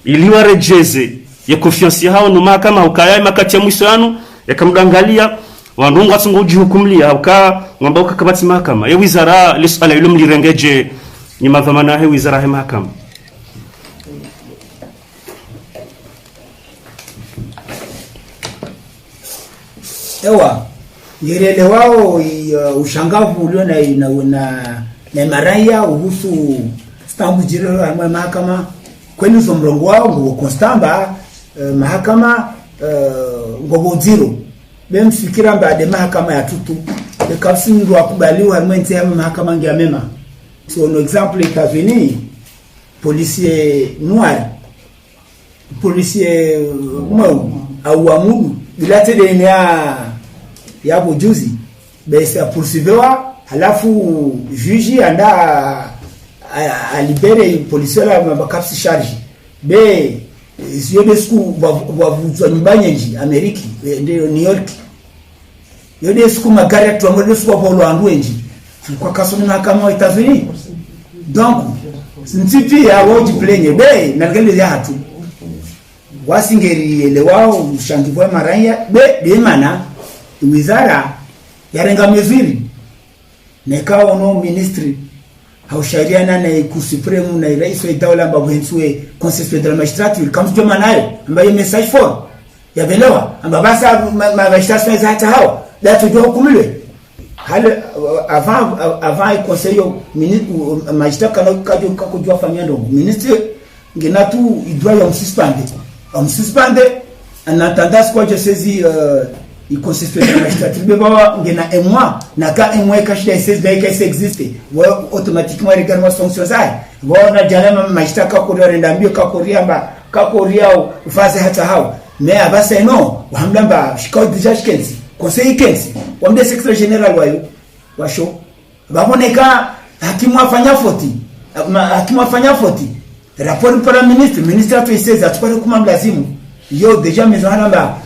iliwa rejeze ye confiance hao no mahakama ukaya makati ya mwiso yanu yakamdangalia wanunga tsungoji hukumlia uka ngamba ukakabati mahakama ye wizara lisala ilum lirengeje ni madhamana he wizara he mahakama. Ewa yerele wao ushangavu ulio na maraya uhusu stambu jirelo ya mahakama kweli zo mrongo wao ngo konstamba mahakama ngobo zero bem fikira baada mahakama ya tutu de kapsin ndo akubaliwa mwente ya mahakama ngia mema so no example États-Unis policier noir policier mweu au amudu bilate de ya bojuzi besa poursuivwa halafu juge anda alibere policier la mabakapsi charge be sio desku wavuzwa nyumbanyeji Ameriki ndio New York yode siku magari tu ambayo siku hapo Rwanda enji kwa kaso na kama États-Unis donc sintipi ya woji plenye be na ngale ya hatu wasingeri elewao ushandivwa maranya be de mana wizara yarenga meziri nekao no ministry haushariana na kusupreme na rais wa dawla ambapo henswe conseil federal magistrature kama tuma nayo ambayo message for ya belewa amba basa magistrature hata hao date de hukumiwe hale avant conseil ministre magistrat kana kujua famia ndo ministre ngena tu il doit on suspendre en attendant ce que je saisis il consiste en magistrat beba ngena un mois na ka un mois caché des ça existe ouais automatiquement également sanction ça bona jana magistrat ka koria ndambio ka koria ufase hata hao mais abasa no wamlamba shikao déjà shikenzi conseil kenzi wamde secrétaire général wayo washo baboneka hakimu afanya foti rapport para ministre atuiseza tukale kuma lazimu yo deja mezana ba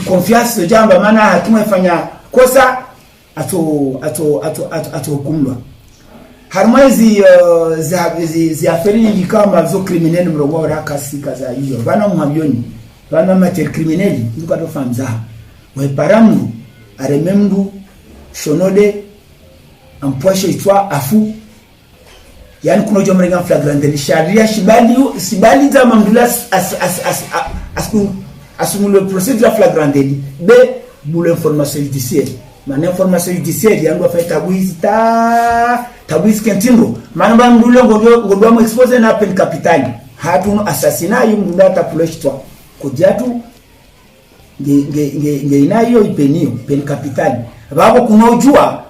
confiance jamba maana hakimu afanya kosa ato hukumwa harmaizi zi aferi kama zo criminel mrogo rakasi kaza hiyo bana mwabioni bana matière criminel ndiko atofamza we paramu arememdu shonode ampoche itwa afu yani kuna jomo renga flagrant de sharia sibali za mamdula assume le procédure flagrant de b pour l'information judiciaire man information judiciaire yango fa tabuizi kentindo man mamdula ngodo mo expose na peine capitale hatu assassinat yumdula tapuleshitwa kujatu nge inayo ipenio peine capitale babo kunojua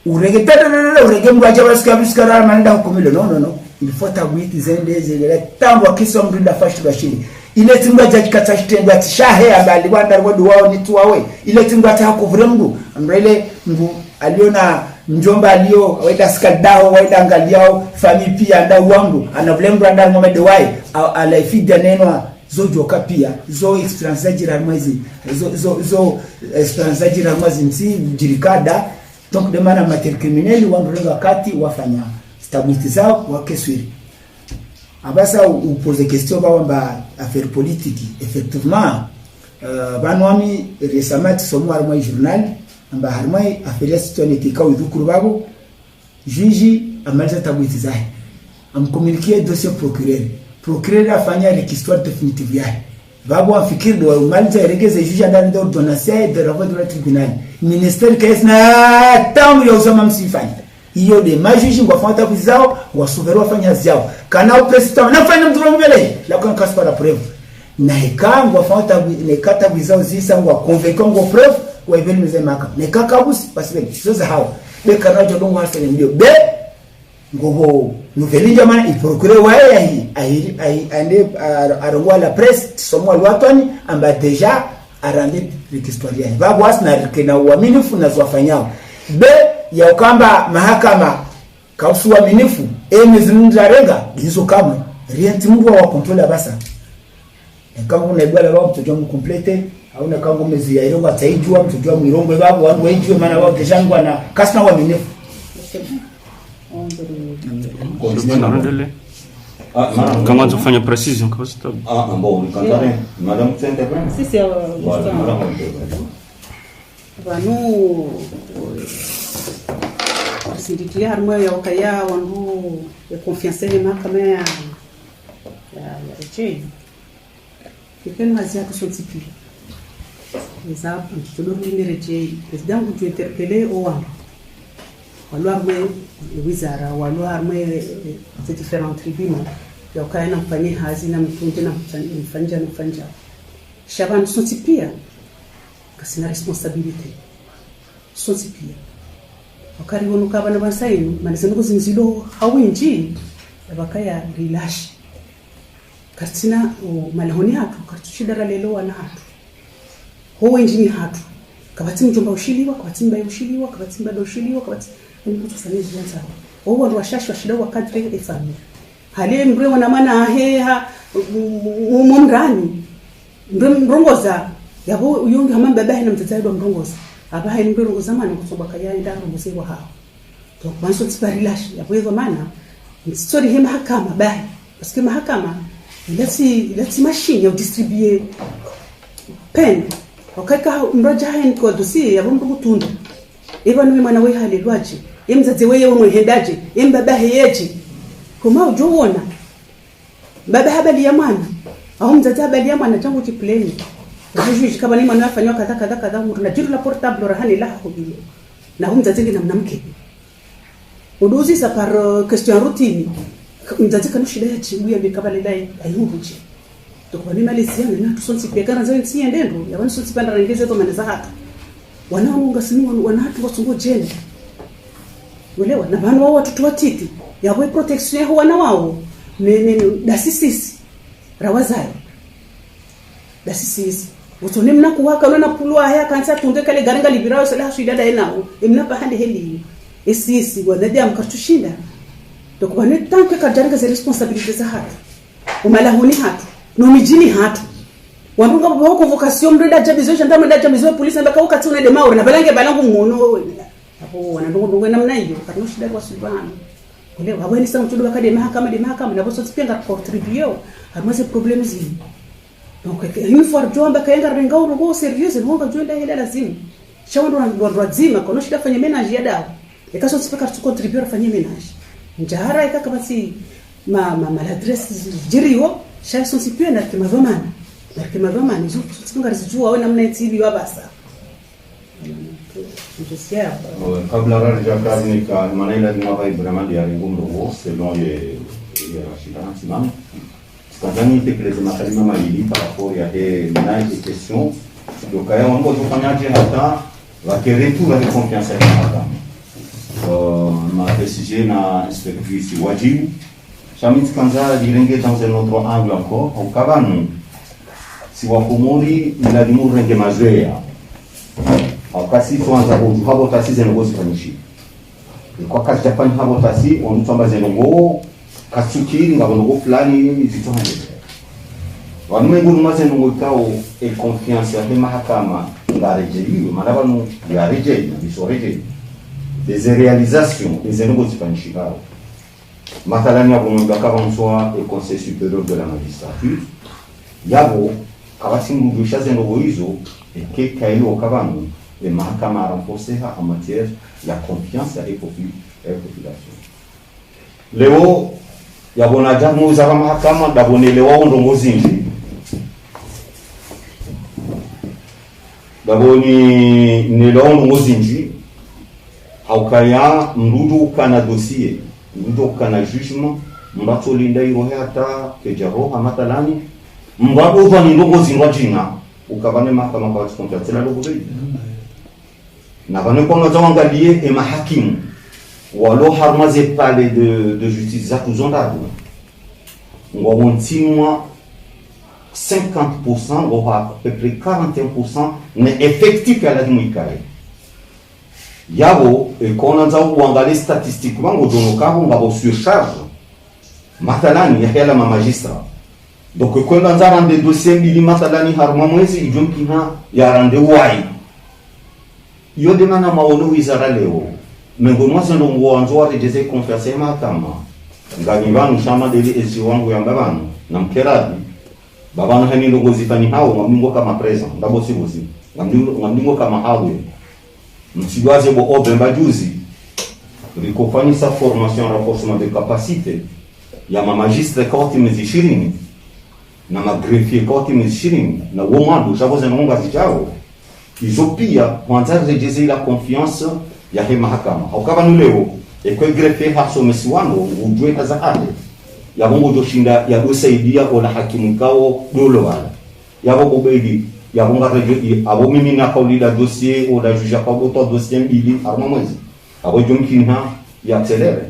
urege mwaje basikara manda hukumilo no il faut tabwiti zende tambo kiso mrinda fashu bashiri ile timba jaji katashitengwa tishahe abali wanda rodo wao ni tuwawe ile timba ta kuvure mngu amrele mngu aliona njomba alio waida skadao waida angaliao fami pia ndau wangu anablemba ndau ngomede wai alaifidia nenwa zojo kapia zo experience jira mwezi zo experience jira mwezi msi jirikada donc de mana matière criminelle wandorenga kati wafanya stabilité zao wakeswiri abasa ou poser question ba affaire politique effectivement banwami récemment somo armoi journal amba harmoi affaire situation ka udukuru babo juge amalza stabilité zao am communiquer dossier procureur afanya requisitoire définitive yake babo afikiri do maliza regeze juge ndani do ordonnance de renvoi de tribunal ministère kesi na tamu ya usoma msifanya hiyo de majuji ngwafanya vizao wasuvero wafanya zao kana president nafanya mduro mbele la kwa kasi para preuve na ikango wafanya nekata vizao zisa ngwa convaincre ngwa preuve wa eveni mzemaka nekakabusi pasibe zoza hao be kana jodongo hasa ndio be ngobo nouvelle jamana il procureur wae ande arongwa la presse somo alwatoni amba deja arande rekistoria babu asna kena uaminifu na zwafanyao be ya ukamba mahakama kausu uaminifu emezunza renga hizo kamwe rienti mwa wa control basa kama unaibala babu mtojwa mkomplete au na kama mezi ya ironga taijua mtojwa mwirongwe babu wangu wenjwe maana wao keshangwa na kasna uaminifu Comment on fait une précision comme ça? Bon, madame, tu interviens? Si, c'est nous c'est harmo ya wakaya wangu ya confiance na kama ya reche kikeni hazia kusotipi za todo ni reche president ku interpeller o wangu walo arme wizara walo arme ces différents tribunaux ya wakaya na mfanye hazi na mtunje na mfanja shaban sotipia kasi na responsabilité sotipia wakati wonuka bana basaini manizendo zinzilo hawinji bakaya relash katina malahoni hatu katushidara lelo wana hatu ho injini hatu kabati mjomba ushiliwa kabati mbaye ushiliwa kabati mbado ushiliwa kabati mtu sanezi zanza ho ndo washashi washida wakati efami hali mbre wana mana heha umumrani mrongoza yabo uyonge hamamba bahe na mtatayo mrongoza abahe mbero zamani kusobaka yaenda ngomsewa hao to kwanza tsiparilash yapo maana story hema mahakama bahe parce que mahakama ilati machine ya distribuer pen wakati mraja hen kwa dossier ya bombo kutunda even wewe mwana wewe halilwaje emzaze wewe mwendaje embabahe yeje kama ujoona baba habari ya mwana au mzazi habari ya mwana changu kipleni juge kama ni mwana afanywa kadha mtu na jiru la portable rahani la hobilo na humzazi na mnamke uduzi sa par question routine mzazi kana shida ya chibu ya bikaba lelai ayubuche tukwa ni Malaysia na tusonsi pekana zao nsi ndendo ya wani sonsi panda rengeze to maneza hata wanaunga simu wanatu wasungo jene welewa na bana wao watoto watiti ya boy protection yao wana wao ni dasisisi rawazai dasisisi utone mna kuwaka na pulwa haya kansa tunge kale garanga libirao sala shida dada enao imna pahande heli esisi wanadi amkartushinda tukwa ni tanke kajaranga za responsabilité za hatu umalahuni hatu no mijini hatu wandunga babo convocation mreda jabizo gendarme da jabizo police ndaka ukati una de maure na balange balangu muno hapo wanandungu namna hiyo kati shida kwa subhana ile wabweni sana mtudu bakade mahakama na boso tspenda contribue amase problème zini donc une fois jomba kaenga renga urugo serious ngonga joenda ile lazima shawondo ndo lazima kono shida fanya ménage ya dawa ikaso tsipeka tu contribuer fanya ménage njahara ikaka basi maladresse jiriwo chanson sipia na kimavamana hizo tsinga rizijua wewe namna TV wabasa kabla raja kazi ni ka manaila ni mava vraiment ya ngumro selon les hiérarchies nationales skazani tekeleza makalima mawili par rapport ya ménage et question donc haya mambo tufanyaje hata wakere tu la confiance ya hata ma préciser na inspectrice wajibu Chamit Kanza direnge dans un autre angle encore, au Kabanu. Si wakomori ila dimu renge mazoea. Au kasi tuanza kuju habo tasi zenongo zifanishi. Kwa kasi Japan habo tasi onutamba zenongo katsukiri ngabongo fulani zitohande. Wanumengu numaze nongo kao e confiance ya mahakama ngarejeliwe manabanu ya rejeli biso rejeli. Des réalisations zenongo zifanishi kao. Mathalani ya bomba kama msoa et conseil supérieur de la magistrature yabo kabasi mugusha zeno hizo et kailo kabanu et mahakama renforcer en matière ya confiance et population leo yabona jamu za mahakama dabonelewa ndongozinji daboni nelewa ndongozinji haukaya mrudu kana dossier ndo kana jugement mbato linda irohe hata kejaro amatalani mbabo vani ndongo zinwa jina ukabane mahakama kwa kontra tena logo bei na bane kwa ngaza wangalie e mahakimu walo harmaze palais de justice za kuzondado ngo wontinwa 50% ou à peu près 41% n'est effectif à la demi-carré. Yabo kona za uangalie statistique wangu donokabo ngabo surcharge mathalani ya hela magistrat donc kwenda nzara de dossier bili mathalani harma mwezi ijonkina ya rendez-vous ai yo demana maono wizara leo mengo mwasa ndo mwanzo rejeze confiance mahakama ngani vanu shama deli esi wangu ya mbabano na mkeradi babano hani ndo gozifani hao ngamingo kama present ndabo sibosi ngamingo kama hawe msiwaze bo obemba juzi likofanyisa formation renforcement de capacité ya magistre koti mzishirini na magreffier koti mzishirini na womando jaboze nonga zijao izo pia kwanza rejeze la confiance ya he mahakama haukaba nuleo ekwe greffier haso mesiwano ujwe kaza ade ya bongo joshinda ya dosaidia ola hakimu kao dolo wala ya bongo beidi ya bonga reje abo mimi na kaulida dossier o da juge kwa boto dossier mbili arma mwezi abo jomkinha ya accelere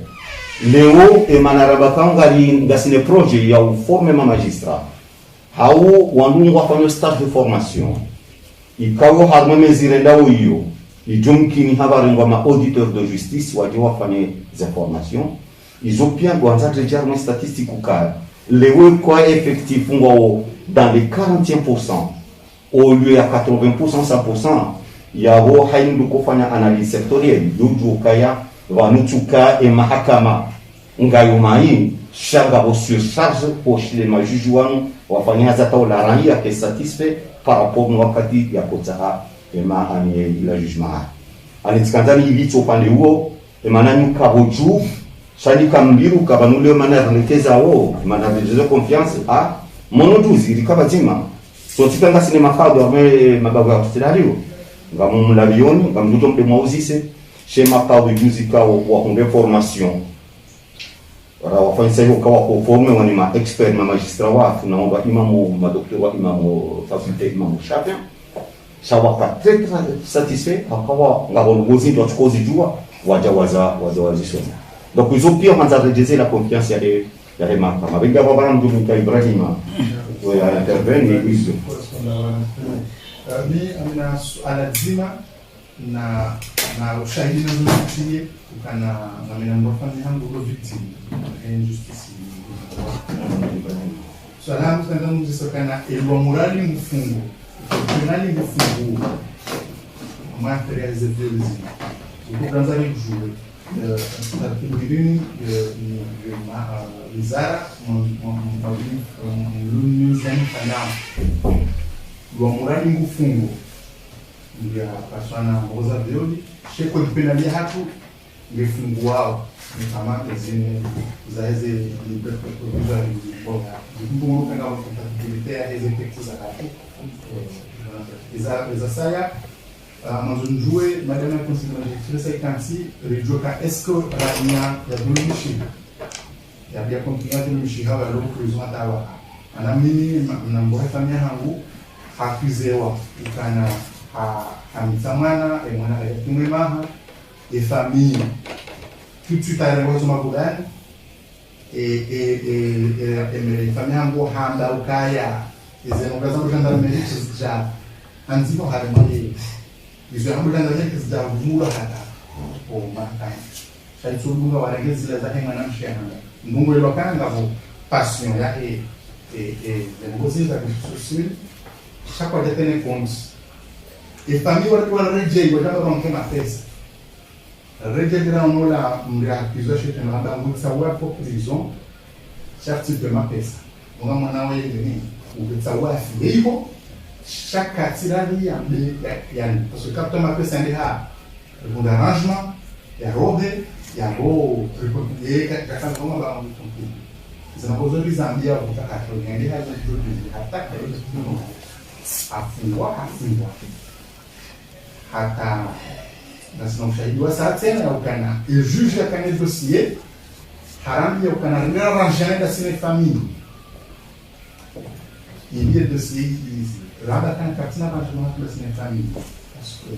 leo e manaraba kangari ngasine projet ya former ma magistrat hao wandungwa kwa stage de formation ikawo harma mezire ndao hiyo ijomkini habarengwa ma auditeur de justice waje wafanye za formation izopia gwanza rejar ma statistique ukara leo kwa effectif ngao dans les 41% au lieu à 80% 100% yabo haindu kufanya analyse sectorielle yuju kaya vanutuka e mahakama ngayo mai shanga bo surcharge pour les majuju wanu wafanya zata la raia qui est satisfait par rapport na wakati ya kotara e ma ani la jugement ani skandali ilito pande huo e manani kaboju shani kambiru kabanule mana rekeza wo mana de confiance a monoduzi likabatima so tipanga sinema khado ame mabaga tsilaliwo ngamu mlavioni ngamduto mde mauzise shema kawi musica wa kunde formation ra wafanyisa hiyo kawa ko forme wani ma expert ma magistrat wa tunaomba imamu ma docteur wa imamu faculté imamu chapia shawa ka très satisfait akawa ngabongozi ndo tukozi jua wazisoma donc ils ont pire manza redresser la confiance ya remaka mabenga baba mtu mta Ibrahima wa intervenir hizo mi amina alazima na ushahidi na zote ukana na mina ndofanya hangu ro victim injustice salamu sana mzisokana elwa morali mfungo penali mfungo material zevelzi ukokanza kujue article wizara mlunuzani fanao lwa morali mfungo ndia paswana ngoza violi sheko penali hatu ngefungu wao ni kama zine zaeze liberté provisoire boga mbungu kanga compatibilité ya hizo textes za hatu za saya mazunjue madame la considération ikansi rijoka esko rania ya dulumishi ya bia continuer dulumishi hawa lo prison atawa ana mimi na mbora famia hangu hakuzewa ukana hamtamana e mwana ya tumemaha e famille tout de suite à la Magoudane et mes familles en Handa ou Kaya et c'est un gazon de gendarmerie qui se déjà un petit peu harmonie ils ont un peu gendarmerie qui se déjà moula hata au matin ça il faut nous avoir les gars là ça manam chien mungu le local ngavo passion ya et les négocier la social chaque fois de tenir compte et famille wala rejei wala ronke ma pesa rejegira la mreakizo chez un rabbin ça ouais pour prison certes de ma pesa on va m'en envoyer venir ou de ça ouais fibo chaque tirani ya parce que quand ma pesa ndi ha bon arrangement ya robe ya ro et quand on va on comprend ça n'a pas besoin de zambia pour ta carte ndi ha za produit attaque afungwa hata nasema ushahidi wa saa tena ya ukana il juge akane dossier harambi ya ukana ringa ranjane da sine famille il y a dossier ici rada kan katina ranjane da sine famille parce que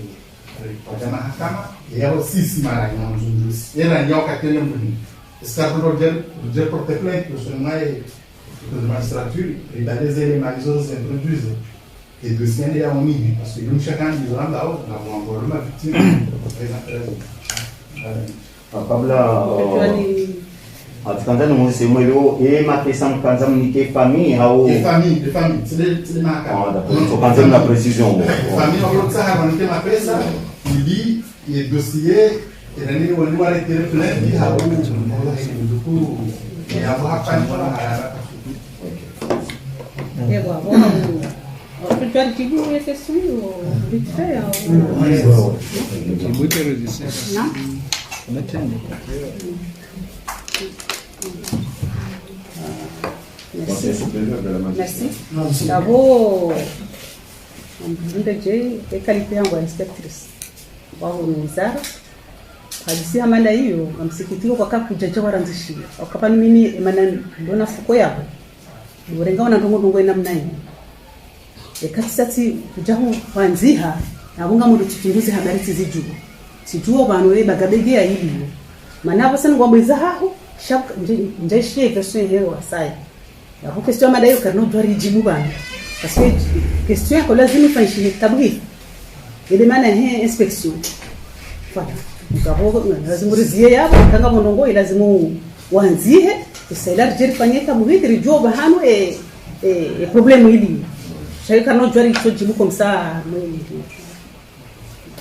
kwa jama hakama ya sisi mara ya mzunguzi yana nyoka tena mbuni establo de porter plainte sur moi de magistrature et d'aller les maisons introduisent et de signer à Omini, parce que nous chacun nous rend là-haut, nous avons encore ma victime. Kabla atikanda no mose mwelo e mapesa mkanza mnike famille au famille c'est les marques donc quand la précision famille on ça a mnike mapesa il dit il dossier et là ni wali wale tele plein dit ha du coup et avoir pas voilà et voilà. Tu peux dire que tu question vite fait non merci d'abord ndio qualité yangu ya inspectrice wao ni wizara hadisi amanda hiyo amsikitiko kwa kakujaja waranzishia wakapani mimi emana ndona fuko yabo urenga wana ndongo namna hiyo ekatsi kujaho kwanziha nabunga mu tufinduze habari tiziju sijuo bano we bagabege ya hiyo manabo sana ngwamwiza haho shak nje sheke so hero asai ya ko question madayo karno dwari jibu bana parce que question yako lazima ifanyiwe tabri ile maana he inspection voilà ngabo lazima rizie yabo kanga mondongo lazima wanzihe isaila jirifanyika muhitiri joba hano problème hili shaka no jwari to jibu comme ça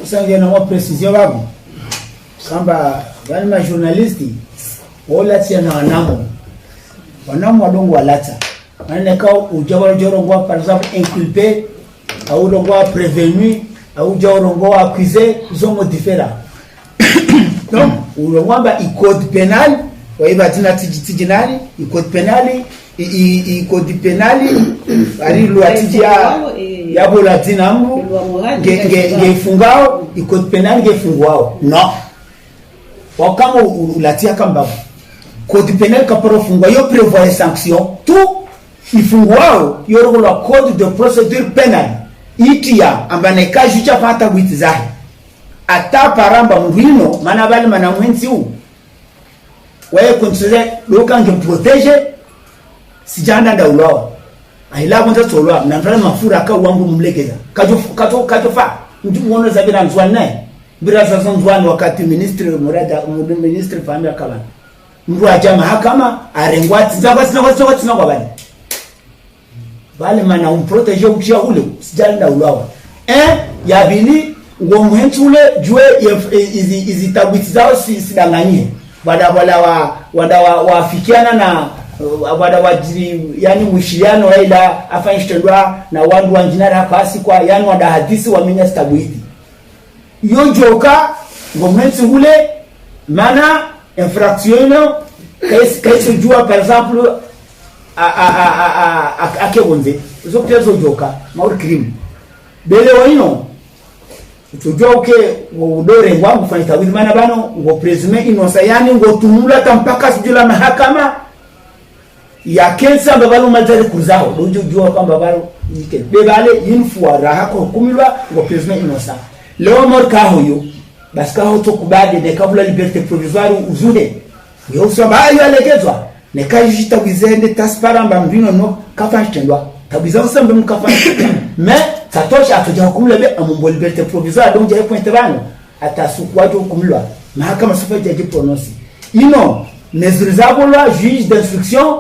usange na mo précision babu kamba wale ma journalisti wala tia na wanamo wadongo walata maana kao ujawara jorongo par exemple inculpé au rongo prévenu au jorongo accusé ils sont différents donc urongo ba code pénal waiba tina tijinali iko penali iko di penali ari luatijia yabo latina mbu ngefungao iko penali ngefungwao no wakama ulatia kamba code penal kaparo fungwa yo prévoit sanction tout ifungwao yo la code de procédure pénale itia ambane kajucha pata witizahi ata paramba mwino mana bali mana mwenzi u wae kontsele lokange protéger sijanda ndaulawa aila konta tsolwa nandala mafura ka wangu mumlegeza kajo fa ndu muone zabira nzwana bira sasa nzwana wakati ministre murada ministre famia kala mru aja mahakama arengwati zaba kwa bali mana umproteger ukisha ule sijanda ulawa ya bili ngo muhentule jue izi tabiti zao sidanganyie wada wafikiana na wada wajiri yani mwishiliano waila afanyishtendwa na wandu wanjinara kasi kwa yani wada hadisi wa minya stabiti yojoka ngo muhentule mana infraction kaisi jua par exemple akebonze zokezo joka mauri crime bele wino tujua uke udore wangu fanya tawili mana bano ngo presume inosa yani ngo tumula tampaka sijula mahakama ya kensa babalo mazari kuzao dojo jua kwamba balo yike bebale infua raha ko hukumilwa ngo presume inosa leo morka hoyo baska ho to kubade de kabula liberté provisoire uzude yo usaba ayo alegezwa ne kajita wizende tasparamba mbino no kafashtendwa tabiza usambe mukafashtendwa mais satosha atoja hukumula be amombo liberté provisoire donc jaye pointe bano atasukwaje hukumulwa mahakama sufa jaje prononce ino mesure la juge d'instruction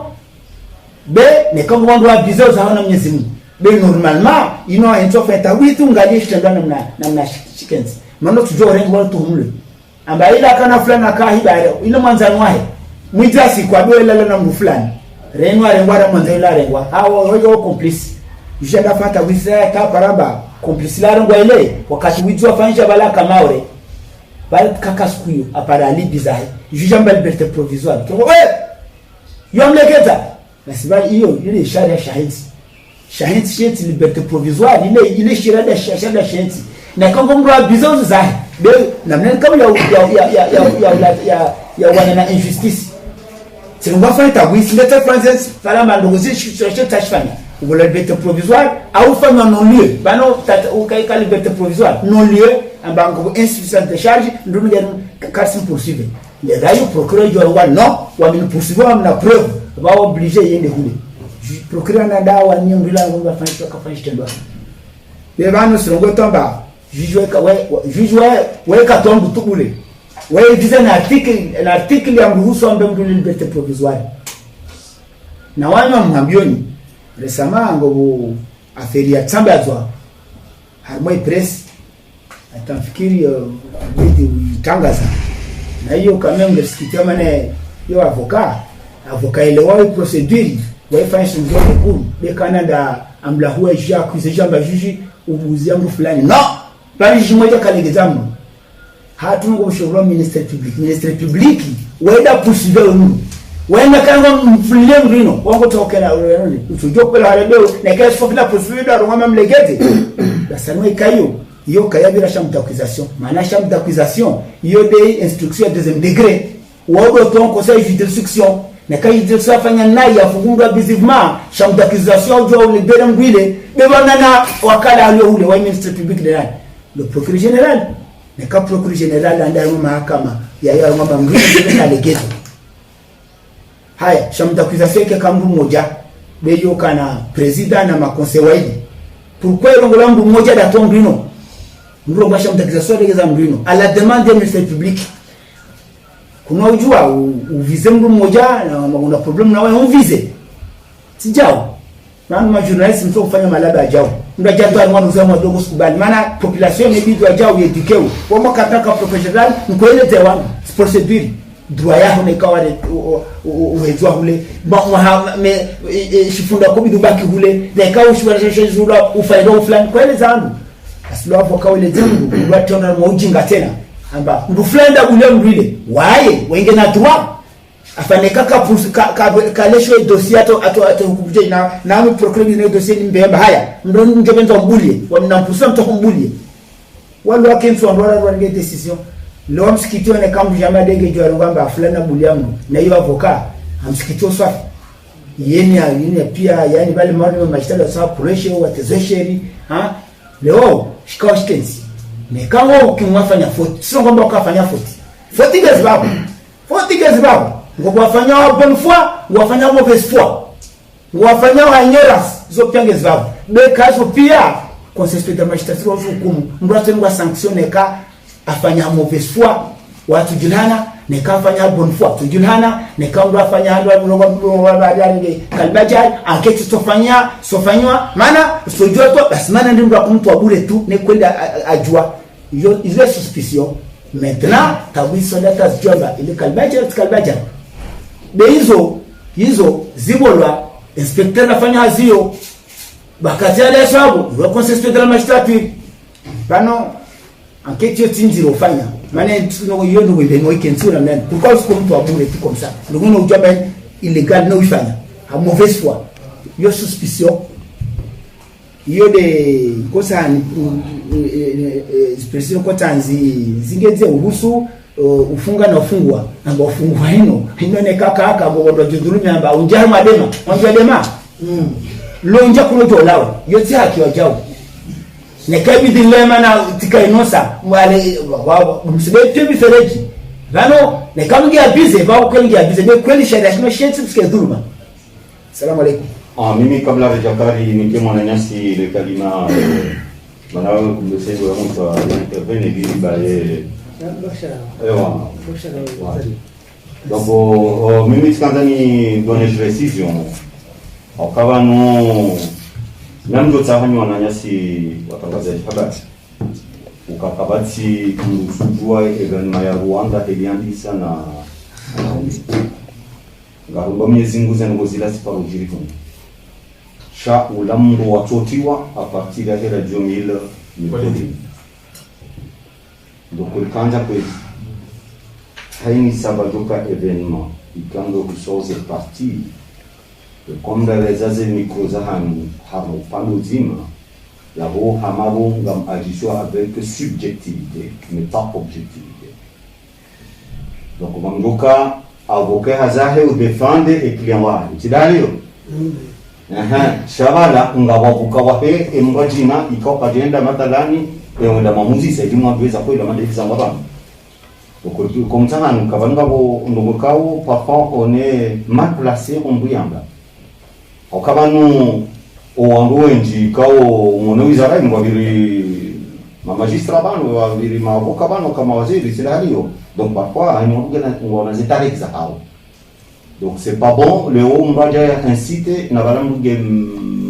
be ne comme on doit bizo zaona Mwenyezi Mungu be normalement ino ento feta witu ngali shtendwa namna chickens mano tujo rengo watu humule amba ila kana fulani akahiba ile mwanzani wahe mwitasi kwa dola na mtu fulani renwa rengwa mwanzo ila rengwa hao hoyo complice jenda fata wisa ta paramba complice la rengwa ile wakati wijua fanisha bala kamaure bali kaka skuyo aparali bizahi jujamba liberté provisoire to yomleketa nasiba hiyo ile sharia shahidi liberté provisoire ile sharia shahidi na kama mtu bizozo zahi be namna kama ya wana injustice singwa fanya wisi leta française fala mandozi chercher tachfanya ou la liberté provisoire au fanya non lieu bano ukaika liberté provisoire non lieu ambango insuffisance de charge ndio ndio kasi poursuivre les rayo procureur jorwa non wa min poursuivre na preuve va obliger yende hule procureur na dawa ni ngila ngomba fanya kafanya tendo be bano sirongo tomba juge weka tombu tubule wewe dize na article ya mruhusu ambe mtu liberté provisoire na wanywa mwambioni resama ngo aferi ya tambazwa harmoi press atamfikiri bidi utangaza na hiyo kama ungesikia maana hiyo avocat ile wao procedure wao fanya shughuli kuu de Canada amla huwa accusé jamba juge ubuzia mtu fulani no bali jimoja kalegezamo hatungo ushauri ministre public wenda poursuivre nous wenda kanga mfulie mrino wango tokena urani utujo kwa harabeo na kesi fofila poursuivre aroma mlegete basano ikayo yo kaya bila chambre d'accusation maana chambre d'accusation yo de instruction de deuxième degré wao ton conseil d'instruction na kai dirisa fanya naye afungunga bizivement chambre d'accusation jo libere ngwile bebana na wakala alio ule wa ministre public de le procureur général ne ka procureur général andalo mahakama ya ngoma ngine na legezo haya chambre d'accusation ke kambu moja beyo kana president na makonsewaidi pourquoi longola mbu moja da tongino ndio kwa chambre d'accusation legeza ngino à la demande du ministère public kuna ujua uvize mbu moja na una problem na wewe uvize sijao na majournalist mtu kufanya malaba ajao ndio jato alikuwa mzee mdogo sikubali maana population inabidi ajao yedikeo wao kataka professional nikoele tewa procedure droit yao ni kawale uwezwa ule me shifunda ko bidubaki ule de kawo shibashe zula ufaida fulani kwele zangu asilo hapo kawale zangu ndio tona mojinga tena amba ndu flenda ule mbile waye wenge na droit afanye kaka kalesho dossier ato kubuje na procureur ni dossier ni mbemba haya ndo ngebenza mbulie wamnampusa mtoko mbulie wale wake mtu ambao wange decision leo msikitio ne kama jamaa dege jwa ngamba fulana buliamu na hiyo avoka amsikitio swafi yeye pia yani bali mwana mashtaka sawa pressure wa tezesheri leo shikao shitenzi ne kama ukimwafanya 40 sio kwamba ukafanya 40 gezi babo ngokufanya bonne foi wafanya mauvaise foi wafanya hanyeras zo piange zabo be kazo pia conseil de magistrature wa hukumu mbrato ngwa sanctionne ka afanya mauvaise foi watu julana ne ka fanya bonne foi tujulana ne ka ndo afanya ndo wa baadaye kalbaja aketi sofanywa maana sojua to basi maana ndio mtu wa bure tu ne kwenda ajua hiyo suspicion maintenant tawiso data zjomba ile kalbaja be hizo zibolwa inspecteur nafanya hazio bakati ale sababu wa conseil de la magistrature bano enquête yotinziro fanya maana tuno hiyo ndio ndio weekend sura ndani pourquoi uko mtu abure tu comme ça ndio unajua illégal no ifanya a mauvaise foi yo suspicion hiyo de kosa expression kwa tanzi zingeze uhusu ufunga na ufungwa amba ufungwa hino ne kaka ngo jidhulumi amba unja madema lonja kulojo lao yote haki wajao ne kabidi lema na tikainosa wale msibetu bifereji vano ne kamgia bize ba ukengia bize ne kweli sharia shino shensi msike dhuluma. Asalamu alaykum. Mimi kabla hajakari nike mwananyasi ile kalima manawe kumsego ya mtu intervene vile bae ewa donc mimi tikandani donner précision akawa no namdo tsahanyo wananyasi watangazaji habari ukakabati kumsujua evenement ya Rwanda eliandisa na ngarumba miezi nguza ngozila siparujiri huko sha ulambo watotiwa a partir ya hela 2000 donc kanja kwezi haini sabadoka événement ikando kusoze parti comme les aze microza hani hamo panozima labo hamabo ngam agisho avec subjectivité mais pas objectivité donc mamdoka avocat hazahe ou défendre et client wa tidalio shabala ngawabuka wahe emwajina iko agenda matalani wenda mamuzi sasa mwabweza kwenda madefisa ngabana donc comme ça nous kabanga bo ndokao parfois on est mal placé on buyamba okabanu owangoenji kao monowizara ngwabiri ma magistrat bano wabiri ma avocat bano kama waziri sidalio donc parfois on a des tarifs zao. Donc c'est pas bon le haut mbaja incité na balamuge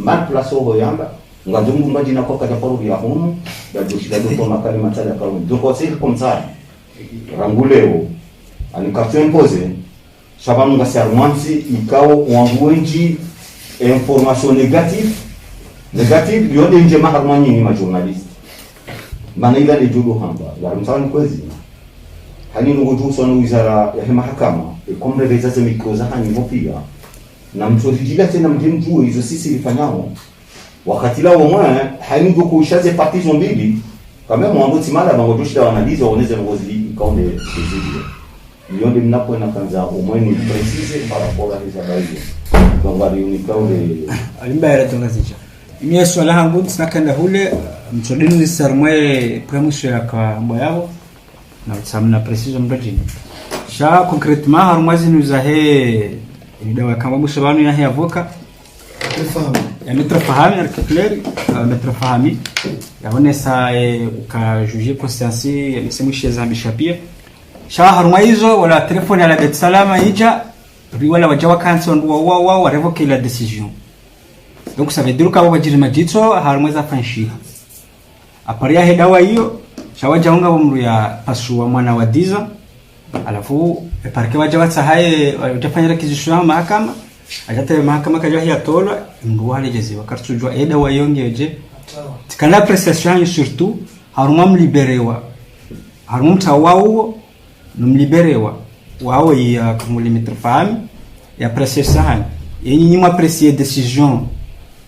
mal placé au yamba ngazungu mbaji na koka japoro ya humu ya joshida doto makali matala kwa donc c'est comme ça ranguleo anikatio impose shabamu ngasarmansi ikao wanguenji information négative yode nje maharmani ni ma journaliste manila de jogo hamba ya msani kwezi hani ngudu sonu wizara ya mahakama comme les amis microza hani mopia na mtozijila tena mjemjue hizo sisi lifanyao wakati lao mwa hani ndo kuishaze partition mbili kama mwanzo timala bangodoshida wanaliza waoneze ngozi ikaonde zizidi yonde mnapo na kanza umweni precise par rapport à les abaïs donc bali unikaule alimbaya tunazija mimi swala hangu tunakanda hule mtodini sarmwe premuso ya kwa mboyao na tsamna precision mdajini sha concrètement harmazi nuzahe dawa kama mushabanu ya avoka ya metrofahami article metrofahami yaone sa ka juger conscience ya msemu sheza bishapia sha harmaizo wala telefoni ala bet salama ija wala wajawa cancel wa revoquer la décision donc ça veut dire ka wajiri majitso harmaiza fanshi aparia he dawa hiyo shawaja unga umru ya pasua mwana wa diza alafu parke waja watsahaye utafanya requisition mahakama ajata mahakama kaja ya tola ndo wale jeziwa kartujwa eda wayongeje tikana appréciation surtout harumam liberewa harum tawao numliberewa wao ya comme limite femme et apprécier ça et ni apprécier décision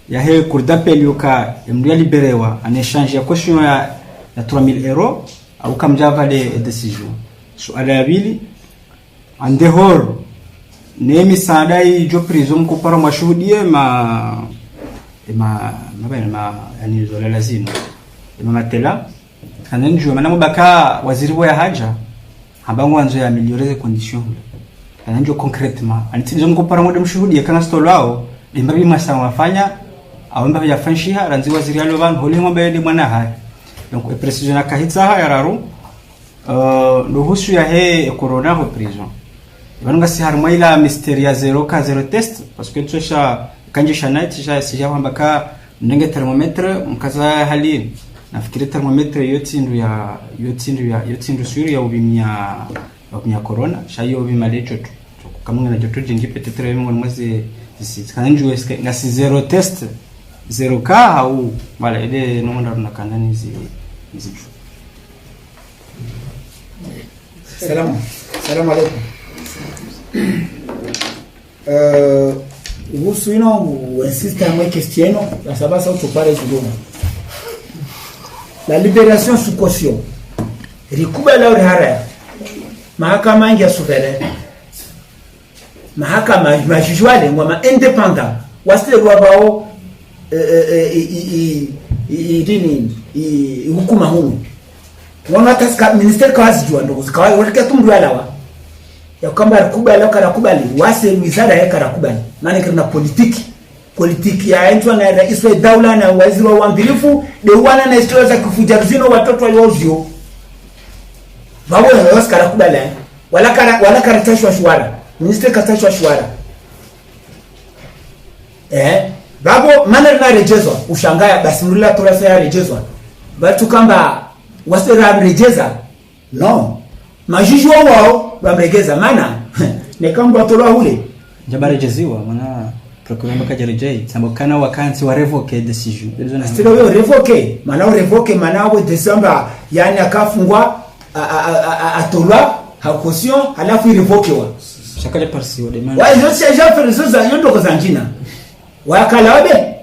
ya he cour d'appel yoka mdia libérewa en échange ya caution ya 3000 euros au kam javale décision so ala yabili en dehors ne misaadai jo prison ko para mashuhudie ma yani zola lazima matela kanen jo manamo baka waziri wa haja habangu anzo ya améliorer les conditions kanen jo concrètement anitizo mko para ngode mshuhudie kana stolao limbabi masa wafanya au mbabi ya fanshiha ranzi waziri alo ban holi ngombe de mwana hai donc e précision na kahitsa ha yararu no husu ya he corona ho prison banunga si harma ila mysteria 0 test parce que tosha kanje shanaiti sija kwamba ka ndenge thermometre mkaza hali nafikiri thermometre yotindu suri ya ubimia corona shayo ubima lecho kama ngana joto jingi peut-être ngo mwezi disi kananju ngasi 0 test 0 ka au wala ile nomanda tunakana hizi Salam alaikum. Vous insistez à moi question, la savoir ça tu parles du domaine. La libération sous caution. Rikuba la urhara. Mahakama ingia souverain. Mahakama majijwale ngoma indépendant. Wasile wabao hukuma hunu. Wana taska ministeri kazi jua ndo zikawa wale tumdu alawa ya kwamba kubali au karakubali wase wizara ya karakubali maana kuna politiki ya mtu na rais wa daula na waziri wa uangalifu ndio wana na historia za kufuja zino watoto waliozio babo na wase karakubali wala karatashwa shwara ministeri katashwa shwara babo maana na rejezwa ushangaya basi mlila torasa ya rejezwa watu kamba wase rabregeza no majiji wao rabregeza maana ne kamba tola hule jabarejeziwa maana procureur makajerejei sambokana wakansi wa revoke decision stilo yo revoke maana wa December yani akafungwa atola hakosion halafu revokewa shakaje parsi wa demand wa hizo sija ferizo za yondo kozangina wakalabe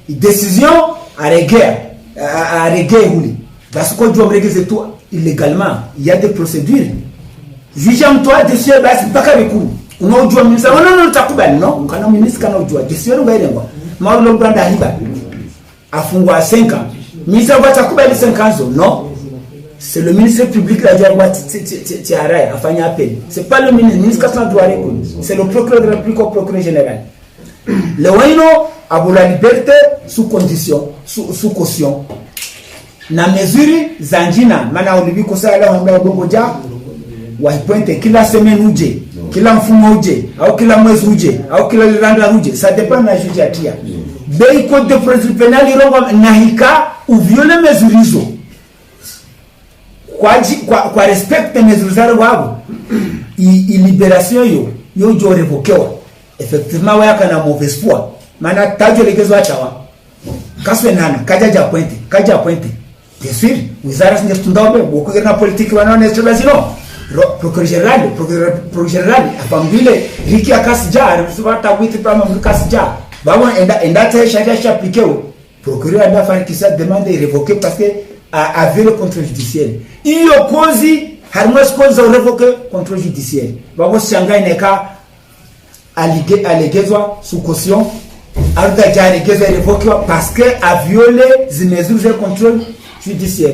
decision à régler hule parce que tu obligé tout illégalement il y a des procédures vijam toi dessus basi mpaka bikuru unaojua ministre non takubali no kana ministre kana ujua dessus ngairengwa maulo branda hiba afungwa 5 ans ministre va takubali 5 ans non c'est le ministre public la diarwa tiara afanya appel c'est pas le ministre qui doit répondre c'est le procureur de la République au procureur général le waino a la liberté sous condition sous caution na mesure zanjina maana ulibiko sala wamba bongoja waipointe kila semaine uje kila mfumo uje au kila mwezi uje au kila randa uje ça dépend na juge atia bei code de procédure pénale irongo nahika ou violer mesure hizo kwa respect mesure zao wao libération yo jo revokewa effectivement waya na mauvaise foi maana tajo legezo atawa kaswe nana kaja pointe bien sûr wizara singe tundaobe boko na politique wanaona sio lazima procureur général afambile riki akasija anasubata witi kama mkasija babo enda ta sharia s'appliquer procureur anda faire qui ça demande de révoquer parce que a violé contrôle judiciaire iyo cause harmos cause révoquer contrôle judiciaire babo shangai neka allegezwa sous caution alta jari geza révoquer parce que a violé les mesures de contrôle judiciaire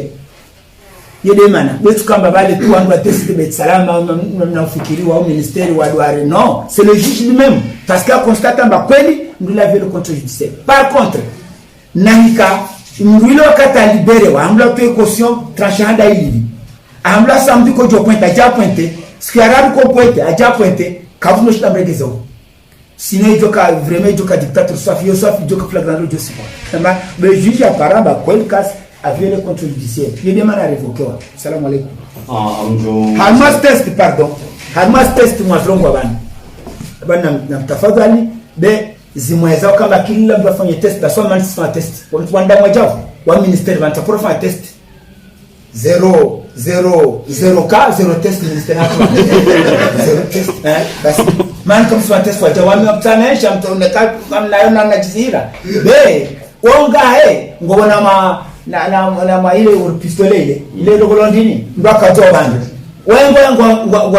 yede mana wetu kamba bale tu wandu atesite bet salama na ufikiriwa au ministeri wa douane non c'est le juge lui-même parce qu'il constate amba kweli ndio la violé contrôle judiciaire par contre nahika mwilo kata libere wa amla tu caution tranchanda ili amla samedi ko jo pointe aja pointe skiarabu ko pointe aja pointe kavuno shita mregezo sinon joka vraiment joka dictateur soit joka flagrant de ce point mais juge apparemment kweli cas a violé le contrôle judiciaire. Il demande à révoquer. Salam alaikum. Halmas test, pardon. Halmas test mwazrongo bana na mtafadhali be zimweza kama kila mtu afanye test, basoma mtu test. Kwa mtu wanda mwajao wa ministeri wanatapora fanya test. 0 cas 0 test ministère 0 test basi man kama sio test wacha wameptanisha mtu kama naona najizira wonga ngobona na ile pistole ile dokolondini ndaka to bande wengo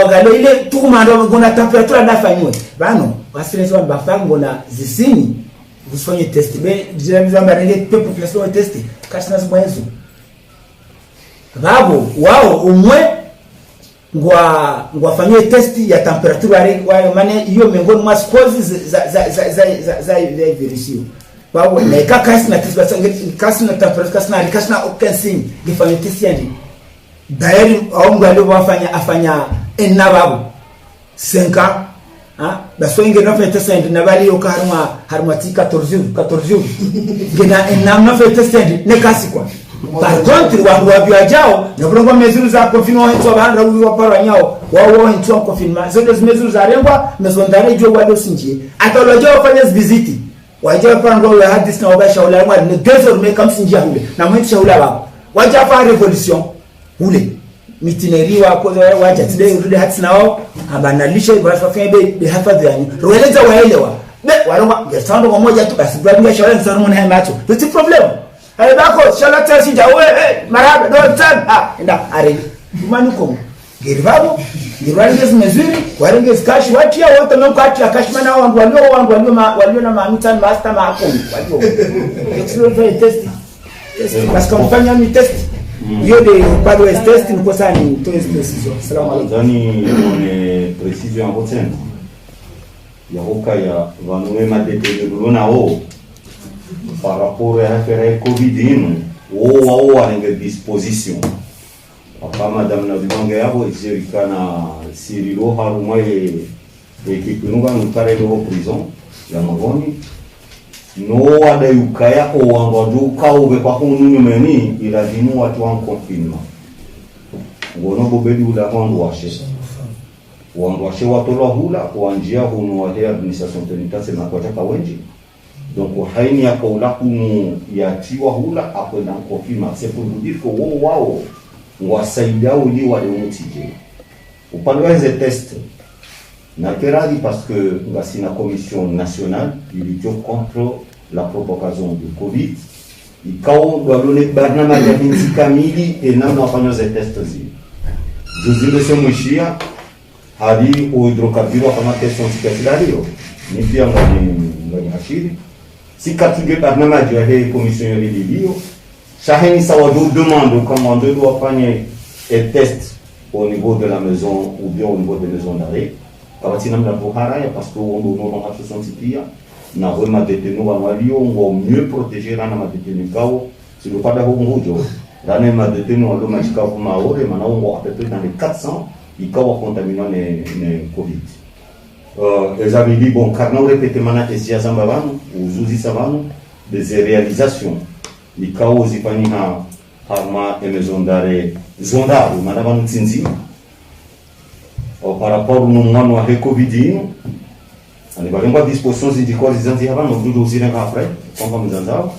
ngalo ile tukumando ngona temperature ndafanywe bano wasirese bafanga ngona zisini usifanye test dijamizamba ile population test kasina zimwezo babo wao umwe ngwafanywe test ya temperature wao maana hiyo miongoni mwa causes za virusi babo na kasi na test kasi na temperature kasi na okensin gifanye test yani dairi au ngalo afanya enababo 5 baso inge na fete send na bali yo harma ti 14 jours gena enamna fete send ne kasi kwa par contre wa biajao na bongo mesures za confinement hizo bana wa para nyao wao hizo confinement zote mesures za rengwa mesondare jo wado sinjie atolojo fanya visiti waje pango ya hadis na wabasha ula mwa ne désormais comme sinjia hule na mwisho ula wao waje fa revolution hule mitineri wako wacha today rudi hati nao abanalisha ibafanya be hafadhi yani roeleza waelewa be waroma gesando mmoja tu basi bado shawala nsano na macho the problem ale bako shalata sinja we maraba do tan enda are manuko geribabo gerwalingezi mezuri warengezi cash watia wote na kati akashima na walio na mamitan master maakoni walio test basi kufanya mi test yo de bado test ni kwa sana ni to precision salamu alaykum dani on precision en rotin ya hoka ya vanue madete de luna par rapport à faire covid wao à disposition apa madame na vidonge yabo exerikana sirilo haruma ekikununga nukare do prison ya magoni no wada yukaya o wangodu kaube kwa hunu meni ila dinu watu en confinement ngono bobedi ula wandu washe watola hula wanjia hunu wa administration tenitase na kwa wenji donc haini ya kaula hunu ya tiwa hula akwenda confinement c'est pour vous dire que wao wasaidia uli wale mutije upande wa test na keradi parce que ngasi na commission nationale il contre la propagation du covid ikao dolone barnama ya binti kamili na nafanya za test zi juzile semwishia hadi hidrokarburo kama question sikatilario ni pia ngani hashiri sikatige barnama ya hii commission ya lilio shaheni sawa demande comment on doit faire un test au niveau de la maison ou bien au niveau de maison d'arrêt kawatina mna buhara parce que on doit en façon tipia na vraiment détenu wa walio on mieux protéger na madetenu kao si le pas d'avoir ngojo dans ma détenu on doit machika pour maore mana on à peu près dans les 400 ils kao contaminé ne covid les amis dit bon car nous répéter mana esia zambavano uzuzi savano des réalisations ils kao zifani na harma et maison d'arrêt zonda mana vanu tsinzi par rapport au moment de Covid, on va avoir disposition de quoi les anti avant nous aussi après comme nous avons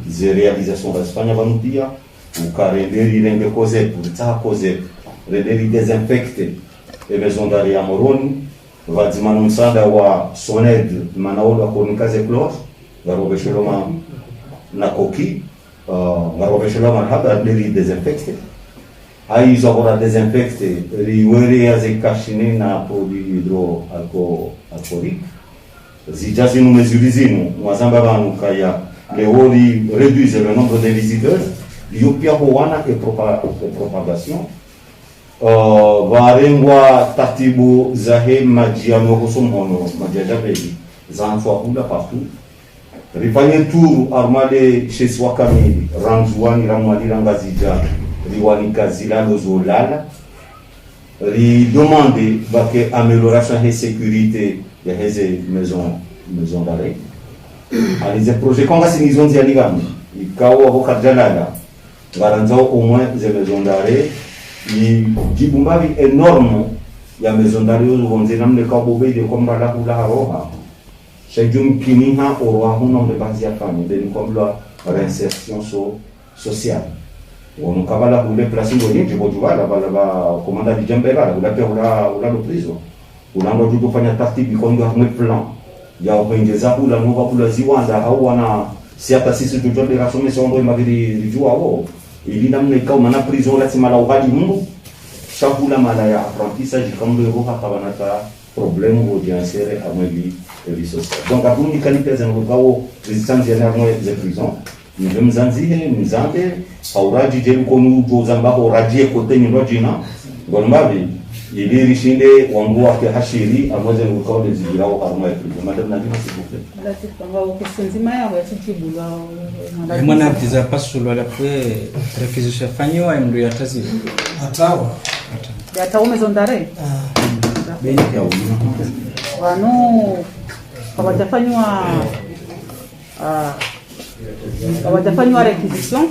des réalisations d'Espagne avant nous dire ou carré les causer pour ça causer les désinfecter les maisons d'arrêt à Moroni va dire nous ça d'avoir soned manaolo à Konikaze Close va robecheloma na koki va robecheloma haba les désinfecter aí agora desinfecte riwere azekashine na produit hydroalcoolique zijazi no mesurizino mwazamba banu kaya leori réduire le nombre de visiteurs yopia hoana et propagation varengwa tatibu zahe majiano hosomhono majiajabeli zanfwa hula partout rifanye tour armade chez soi kamili ranzuani ramwali rangazija riwani kazila lozolala ri demander que amélioration de sécurité de ces maison d'arrêt alize projet konga sinizon zialigam ikawa bokadjalala garanzao au moins des maisons d'arrêt ni jibumbavi énorme ya maison d'arrêt uzonze namne kabobe de komba la kula roha shajum kiniha orwa huno de bazia famille de comme la réinsertion sociale on kavala kule place ngoni ndipo tuvala bala komanda di jambela kula pe ula do prison ulango tu kufanya taratibu kongo hamwe plan ya kuongeza kula nova kula ziwanda au wana siapa sisi tutonde rasome sondo maviri lijua wao ili namne kama na prison la simala ugali mungu chakula mala ya apprentissage comme le roha kabanata problème audientiel à moi vie sociale donc à vous qualité za ngao resistance générale des prisons nous mzanzihe mzambe auraji je konu jozamba oraji kote ni rojina golmabi ili rishinde wangu wake hashiri ambazo ni kwa des zilao arma prison madame Nadine s'il vous plaît la tupanga kusenzi maya wa tujibula mwana tiza pasulu ala kwe réquisition fanyo amru ya tazi Atawa. ya maison d'arrêt beni kwa wano hawajafanywa réquisition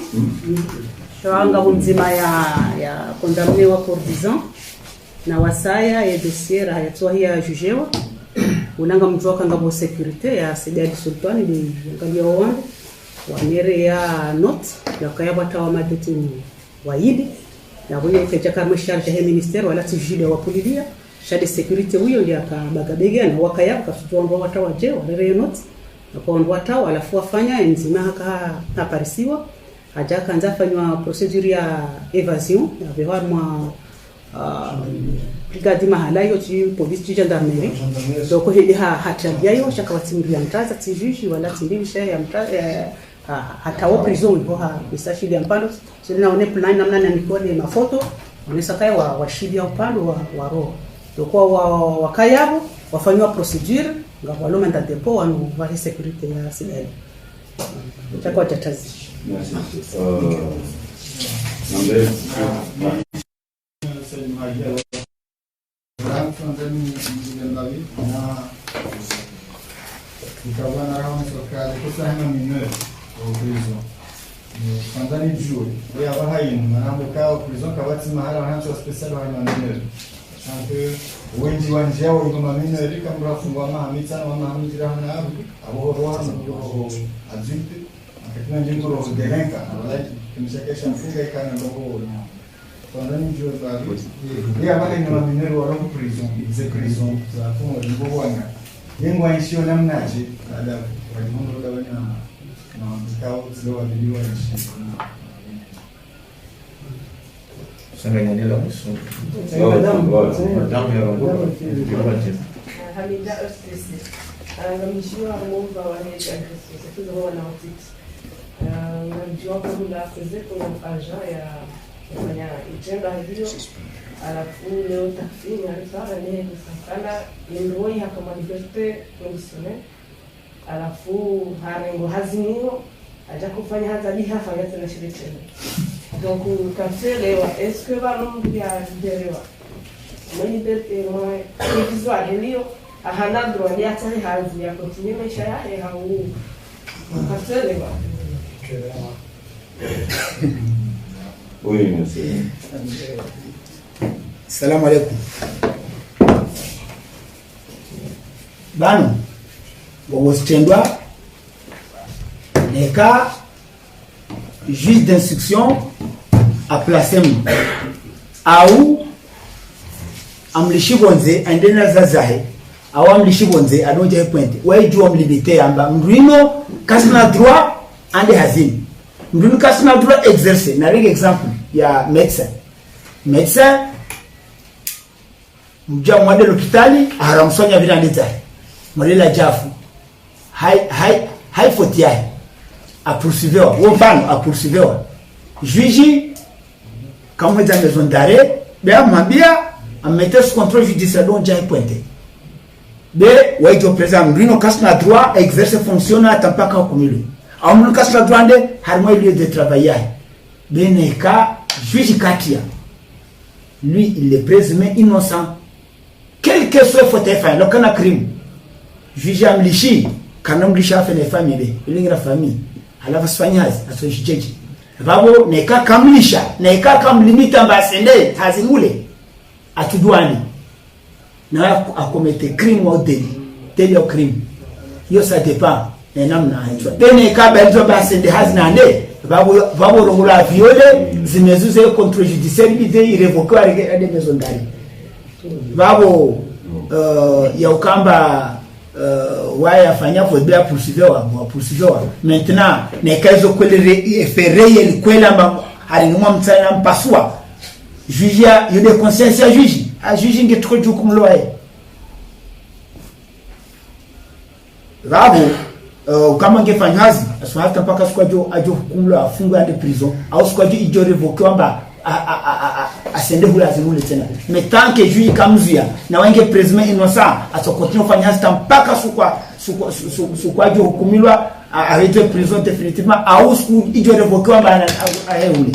shawanga mzima ya condamné wa pour 10 ans na wasaya ya dossier hayatwa ya jugewa unanga mjua kanga bo sécurité ya Sidi Sultan ni ngamia wao wanere ya note ya kaya bata wa madetini waidi na huyo ikaja kama charge ya ministère wala tujide wa kulilia shade sécurité huyo ndio akabagabega na wakaya kafutwa ndo watawaje wanere ya note na kwa ndo watawa alafu afanya nzima haparisiwa haja kanza fanywa procedure ya evasion ya beharma brigade mahala yo ci police gendarmerie donc hili hatabia yo shaka watimria mtaza tijuji wala tindisha ya mtaza hata wa prison bo ha bisashi ya mpando sio naone plan namna na nikole mafoto unisakae wa shidi ya upando wa roho donc wakayabo wafanywa procedure ngabalo menda depo wanu wa sécurité ya CDL chakwa tatazi merci nambe Ukabana raha serikali kusahana mineur au prison. Kwanzani juu ya bahai mwanamke kwa prison kabati mahala wanacho special wa mineur. Sanke wengi wanjao kama mineur kama rafungwa mahamita na mahamita na abo roha no adulte akina jingo ro delenka wala kimshakesha mfunga ikana ndogo kwanzani juu ya bahai na mineur wa prison ze prison za kwa ndogo wana yengo aishio namnaje baada ya walimu ndio na mkao zile wadiliwa nchi Sanganya nila musu. Madame Hamida Ostesi. Anamishiwa mwomba wa heti agresi. Tuzo wana otiti. Namjua kwa kuzeko na agent ya kufanya itenda hiyo. Alafu leo tafsiri alifanya ni kusakana indoi hapa manifeste conditionnel. Alafu harengo haziniyo aja kufanya hazadi hafanya tena shirika. Donc kafelewa est-ce que va l'homme ya libérewa ma liberté moi visual helio ahana droit ya tari hazi ya continue maisha yake hau kafelewa oui merci Salam alaikum bano wostendwa neka juge d'instruction a placé au amlishibonze andena zazahe au amlishibonze anoje point why do amlimite amba mrino kasina droit ande hazini mrino kasina droit exercer na rege exemple ya médecin mja mwade l'hôpitali aramsonya vile andiza mwala jafu hai fotiai a poursuivre wofano a poursuivre juge kama za maison d'arrêt bea mwambia amete sous contrôle judiciaire donc j'ai pointé be waijo présent rino kasna droit exercer fonction na tampaka kumilo amul kasna droit de harmo lieu de travail beneka juge katia lui il est présumé innocent quel que soit faute fait le kana crime juge amlishi kana mlisha fa na famille ilingra famille alafu sifanyazi asojiji babo neka kamlisha neka kamlimita mbasende hazimule atudwani na akomete crime au délit au crime yo ça dépend na namna hiyo tena kaba hizo basende hazina nde babo vavorongula viole zimezuze contrôle judiciaire bide irrevoquer à des maisons d'arrêt vavo ya ukamba waya fanya fobia poursuivre maintenant ne kazo kwele fereye kwela mba haringwa mtsana mpasua juge ya de conscience ya juge a juge ngetoko jukumloe vavo kama ngefanyazi aswata mpaka sikwajo ajo hukumlo afungwa de prison au sikwajo ijo revoquer amba asende hula zimule tena mais tant que juge kamzuya na wange président innocent asokotinyo fanyazi mpaka sukwajo hukumilwa arrêté prison définitivement au siku ijo revoquer amba aheule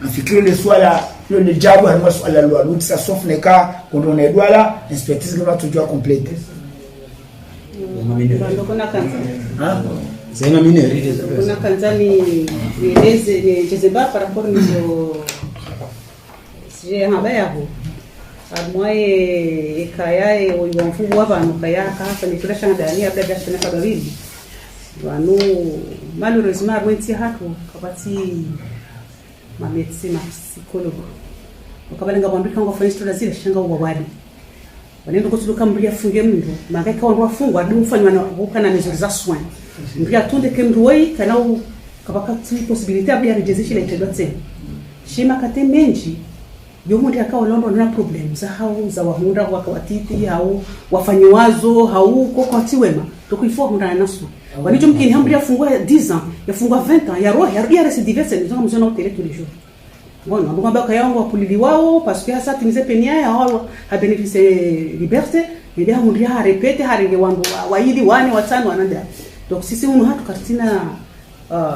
afikiri le swala le jabu halima swala lwa lutsa sauf les cas quand on est douala inspectrice va toujours compléter c'est ma mineur kuna kanzani nieleze jezeba par rapport nizo sije habaya hapo amwaye ekayae oyomfubu w'abantu kayaka hafanye turasha ndani abda gashana kababiri wanu malheureusement arwenti hako kabati ma médecin ma psychologue ukabalenga bandika ngo fanya stories zile shanga ubawadi wanendo kuturuka mbria funge mndo mangaka wandu wafungwa adu mfanywa na ukana mesures za soins mbria tunde kemroi kana kabaka possibilité abia rejezishi la itedotse shima kate menji yomundi akawa londo na problem za hao za wahunda wakawatiti hao wafanyiwazo hao kokoti wema tokuifo hunda nasu wanicho mkini hambria fungwa 10 ans yafungwa 20 ans ya roho ya recidive c'est nous mzona au télé tous les jours bon on va pas yango wapulili wao parce que ça timize penia ya hao ha bénéficier liberté ndio hambria ha répéter harenge wangu waili wane watano wananda donc sisi umu hatu kartina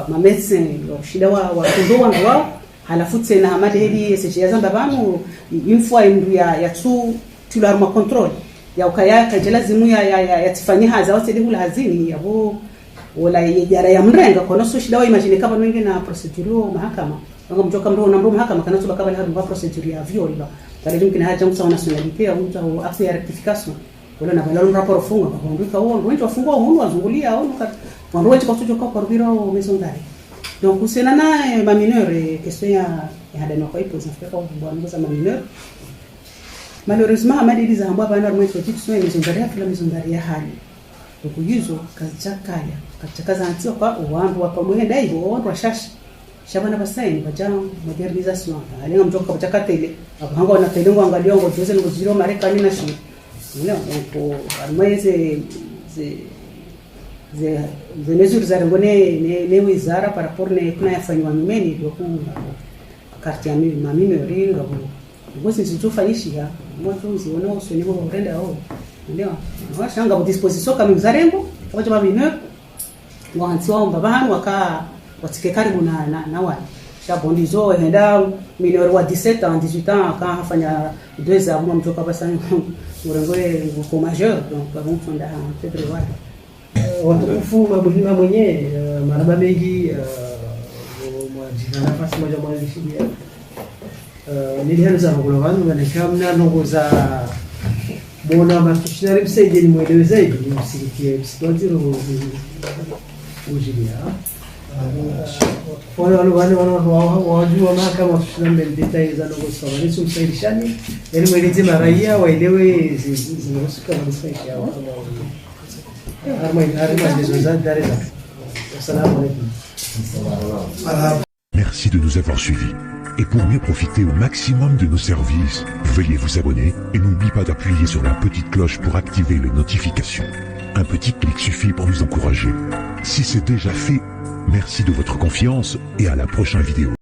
ma médecin shida wa tondo wangu wao halafu tena hamade hedi sisi zamba bamu une fois ya tu la ma contrôle ya ukaya kajela zimu ya tifanya haza wasidi hula hazini yabo wala yajara ya mrenga kono so shida wa imagine kama wengi na procedure mahakama ngo mtoka mro na mro mahakama kana so bakaba hadu procedure ya viola kale mkina haja msa nationalité au mtu acte ya rectification wala na bala rapport funga kwa ndika wao ndio wafungwa hunu wazungulia au wanroe kwa tujo kwa biro au maison d'arrêt donc usena na ma mineur question ya hada na kwa ipo zinafika kwa bwana za ma mineur malheureusement amadi za ambao bana mwetu kitu maison d'arrêt ya hali ukuyizo kachakaya kachakaza antio kwa wandu wa pamoja dai wandu washashi shabana basaini bajana modernisation alenga mtoka kachakata ile akahanga na telengo angalia ngo tuweze ngo zero Marekani na shi ndio kwa almaize ze mesures za ngone ne wizara par rapport ne kuna yafanywa nyumeni ndio kwa karti ya mimi mami mori ngabo ngozi zitofanyishia mwanzo usiona usoni kwa urenda hao ndio washanga kwa disposition kama mzarembo kama jamaa mineur wanzi wao babanu waka watike karibu na wale shabondizo henda mineur wa 17 ans 18 ans quand afanya 2 ans mtoka basa ngorengore kwa majeur donc kwa mfunda Pedro wale watukufu mabulima mwenye maraba mengi mwajina nafasi moja mwalishidia nilianza ngolowanu na kamna nongoza bona matushinari msaidie ni mwelewe zaidi ni msikitie msikwazi roho ujilia wale wajua mahakama watushinari details za nongoza wale sumsaidishani yani mweleze maraia waelewe zimerusuka malisaiki yao Merci de nous avoir suivis. Et pour mieux profiter au maximum de nos services, veuillez vous abonner et n'oubliez pas d'appuyer sur la petite cloche pour activer les notifications. Un petit clic suffit pour nous encourager. Si c'est déjà fait, merci de votre confiance et à la prochaine vidéo.